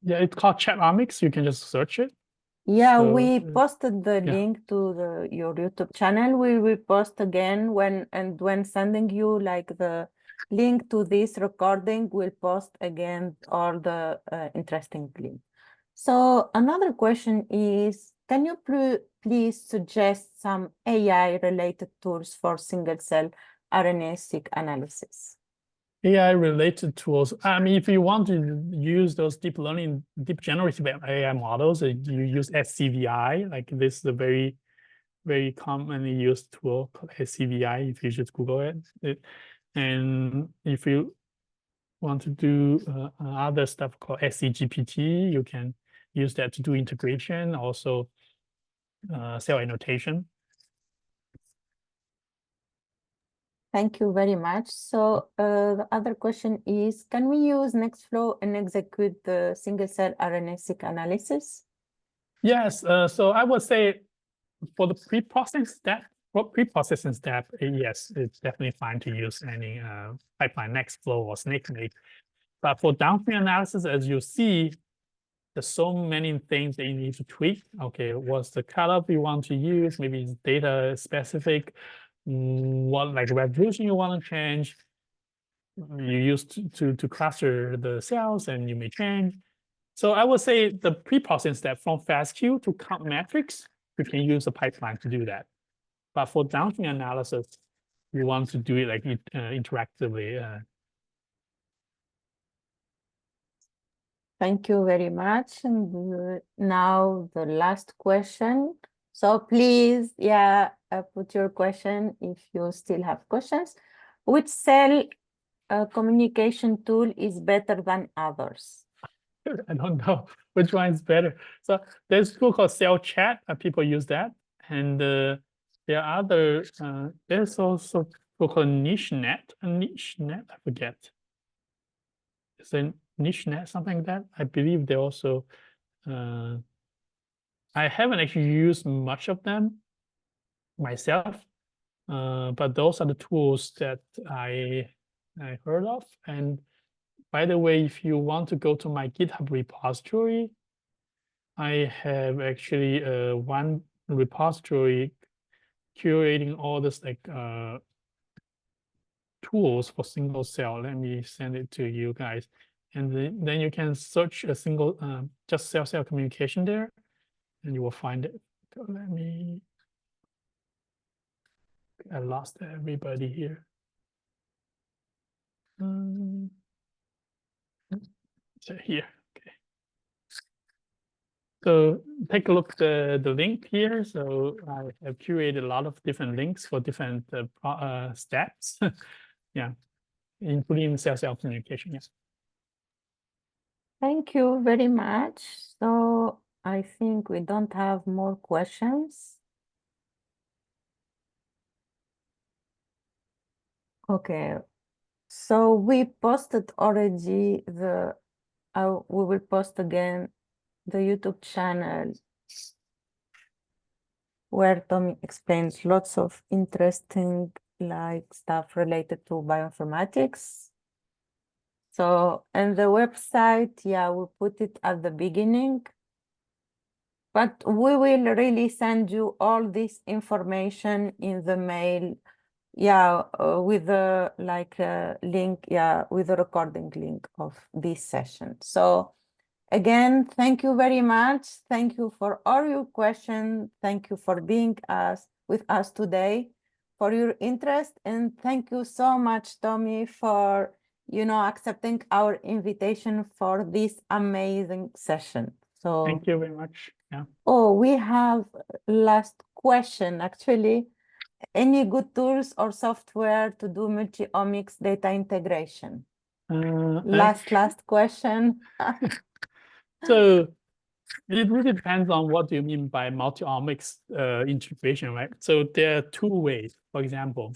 yeah, it's called Chatnomics. You can just search it. Yeah, so, we posted the link to your YouTube channel. We will post again when sending you like the link to this recording, we'll post again all the interesting links. So another question is, can you please suggest some AI-related tools for single-cell RNA-seq analysis? AI-related tools. I mean, if you want to use those deep generative AI models, you use SCVI. Like this is a very, very commonly used tool called SCVI. If you just Google it. And if you want to do other stuff called SCGPT, you can use that to do integration, also cell annotation. Thank you very much. So the other question is, can we use Nextflow and execute the single-cell RNA-seq analysis? Yes. So I would say for the pre-processing step, yes, it's definitely fine to use any pipeline, Nextflow or SnakeMate. But for downstream analysis, as you see, there's so many things that you need to tweak. Okay, what's the cutoff you want to use? Maybe it's data specific. What like resolution you want to change? You use to cluster the cells, and you may change. So I would say the pre-processing step from FastQ to count metrics, we can use a pipeline to do that. But for downstream analysis, you want to do it like interactively. Thank you very much. And now the last question. So please, put your question if you still have questions. Which cell communication tool is better than others? I don't know which one is better. So there's a tool called Cell Chat. People use that. And there are other, there's also a tool called NicheNet. I forget. Is it NicheNet, something like that? I believe they also, I haven't actually used much of them myself, but those are the tools that I heard of. And by the way, if you want to go to my GitHub repository, I have actually one repository curating all this like tools for single cell. Let me send it to you guys. And then you can search a single, just cell communication there, and you will find it. Let me, I lost everybody here. So here, okay. So take a look at the link here. So I have curated a lot of different links for different steps. Yeah, including cell communication. Yes. Thank you very much. So I think we don't have more questions. Okay. So we posted already we will post again the YouTube channel where Tommy explains lots of interesting stuff related to bioinformatics. So, and the website, yeah, we put it at the beginning, but we will really send you all this information in the mail, yeah, with the link, yeah, with the recording link of this session. So again, thank you very much. Thank you for all your questions. Thank you for being with us today, for your interest, and thank you so much, Tommy, for accepting our invitation for this amazing session. So Thank you very much. Yeah. Oh, we have last question actually. Any good tools or software to do multi-omics data integration? Last question. So it really depends on what you mean by multi-omics integration, right? So there are two ways. For example,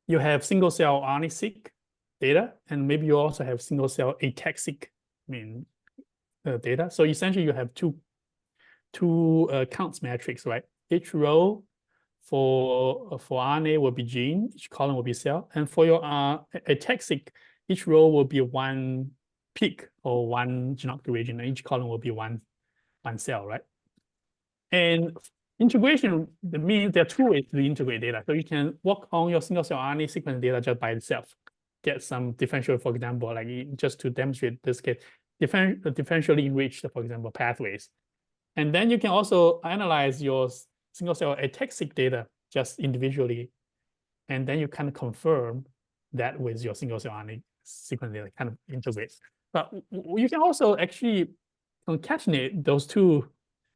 you have single-cell RNA-seq data, and maybe you also have single-cell ATAC-seq data. So essentially, you have two counts matrix, right? Each row for RNA will be gene, each column will be cell, and for your ATAC-seq, each row will be one peak or one genomic region, and each column will be one cell, right? And integration, that means there are two ways to integrate data. So you can work on your single-cell RNA sequence data just by itself, get some differential, for example, like just to demonstrate this case, differentially enriched, for example, pathways. And then you can also analyze your single-cell ATAC-seq data just individually, and then you kind of confirm that with your single-cell RNA sequence data, kind of integrates. But you can also actually concatenate those two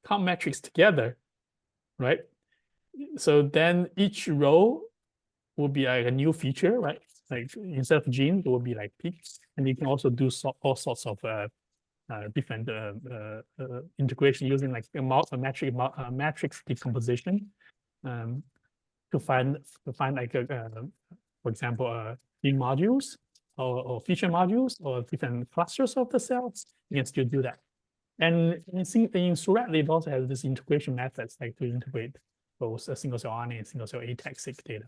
count metrics together, right? So then each row will be like a new feature, right? Like instead of genes, it will be like peaks, and you can also do all sorts of different integration using like a matrix decomposition to find like for example gene modules or feature modules or different clusters of the cells. You can still do that. And in SURAT, it also has this integration methods like to integrate both single-cell RNA and single-cell ATAC-seq data.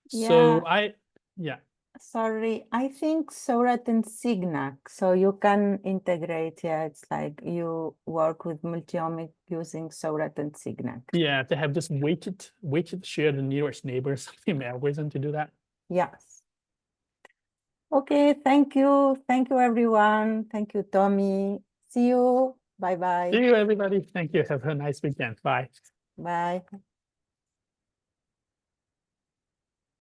So Sorry, I think SURAT and SIGNAC, so you can integrate, yeah, it's like you work with multi-omic using SURAT and SIGNAC. Yeah, they have this weighted shared nearest neighbors algorithm to do that. Yes. Okay, thank you. Thank you, everyone. Thank you, Tommy. See you. Bye-bye. See you, everybody. Thank you. Have a nice weekend. Bye. Bye.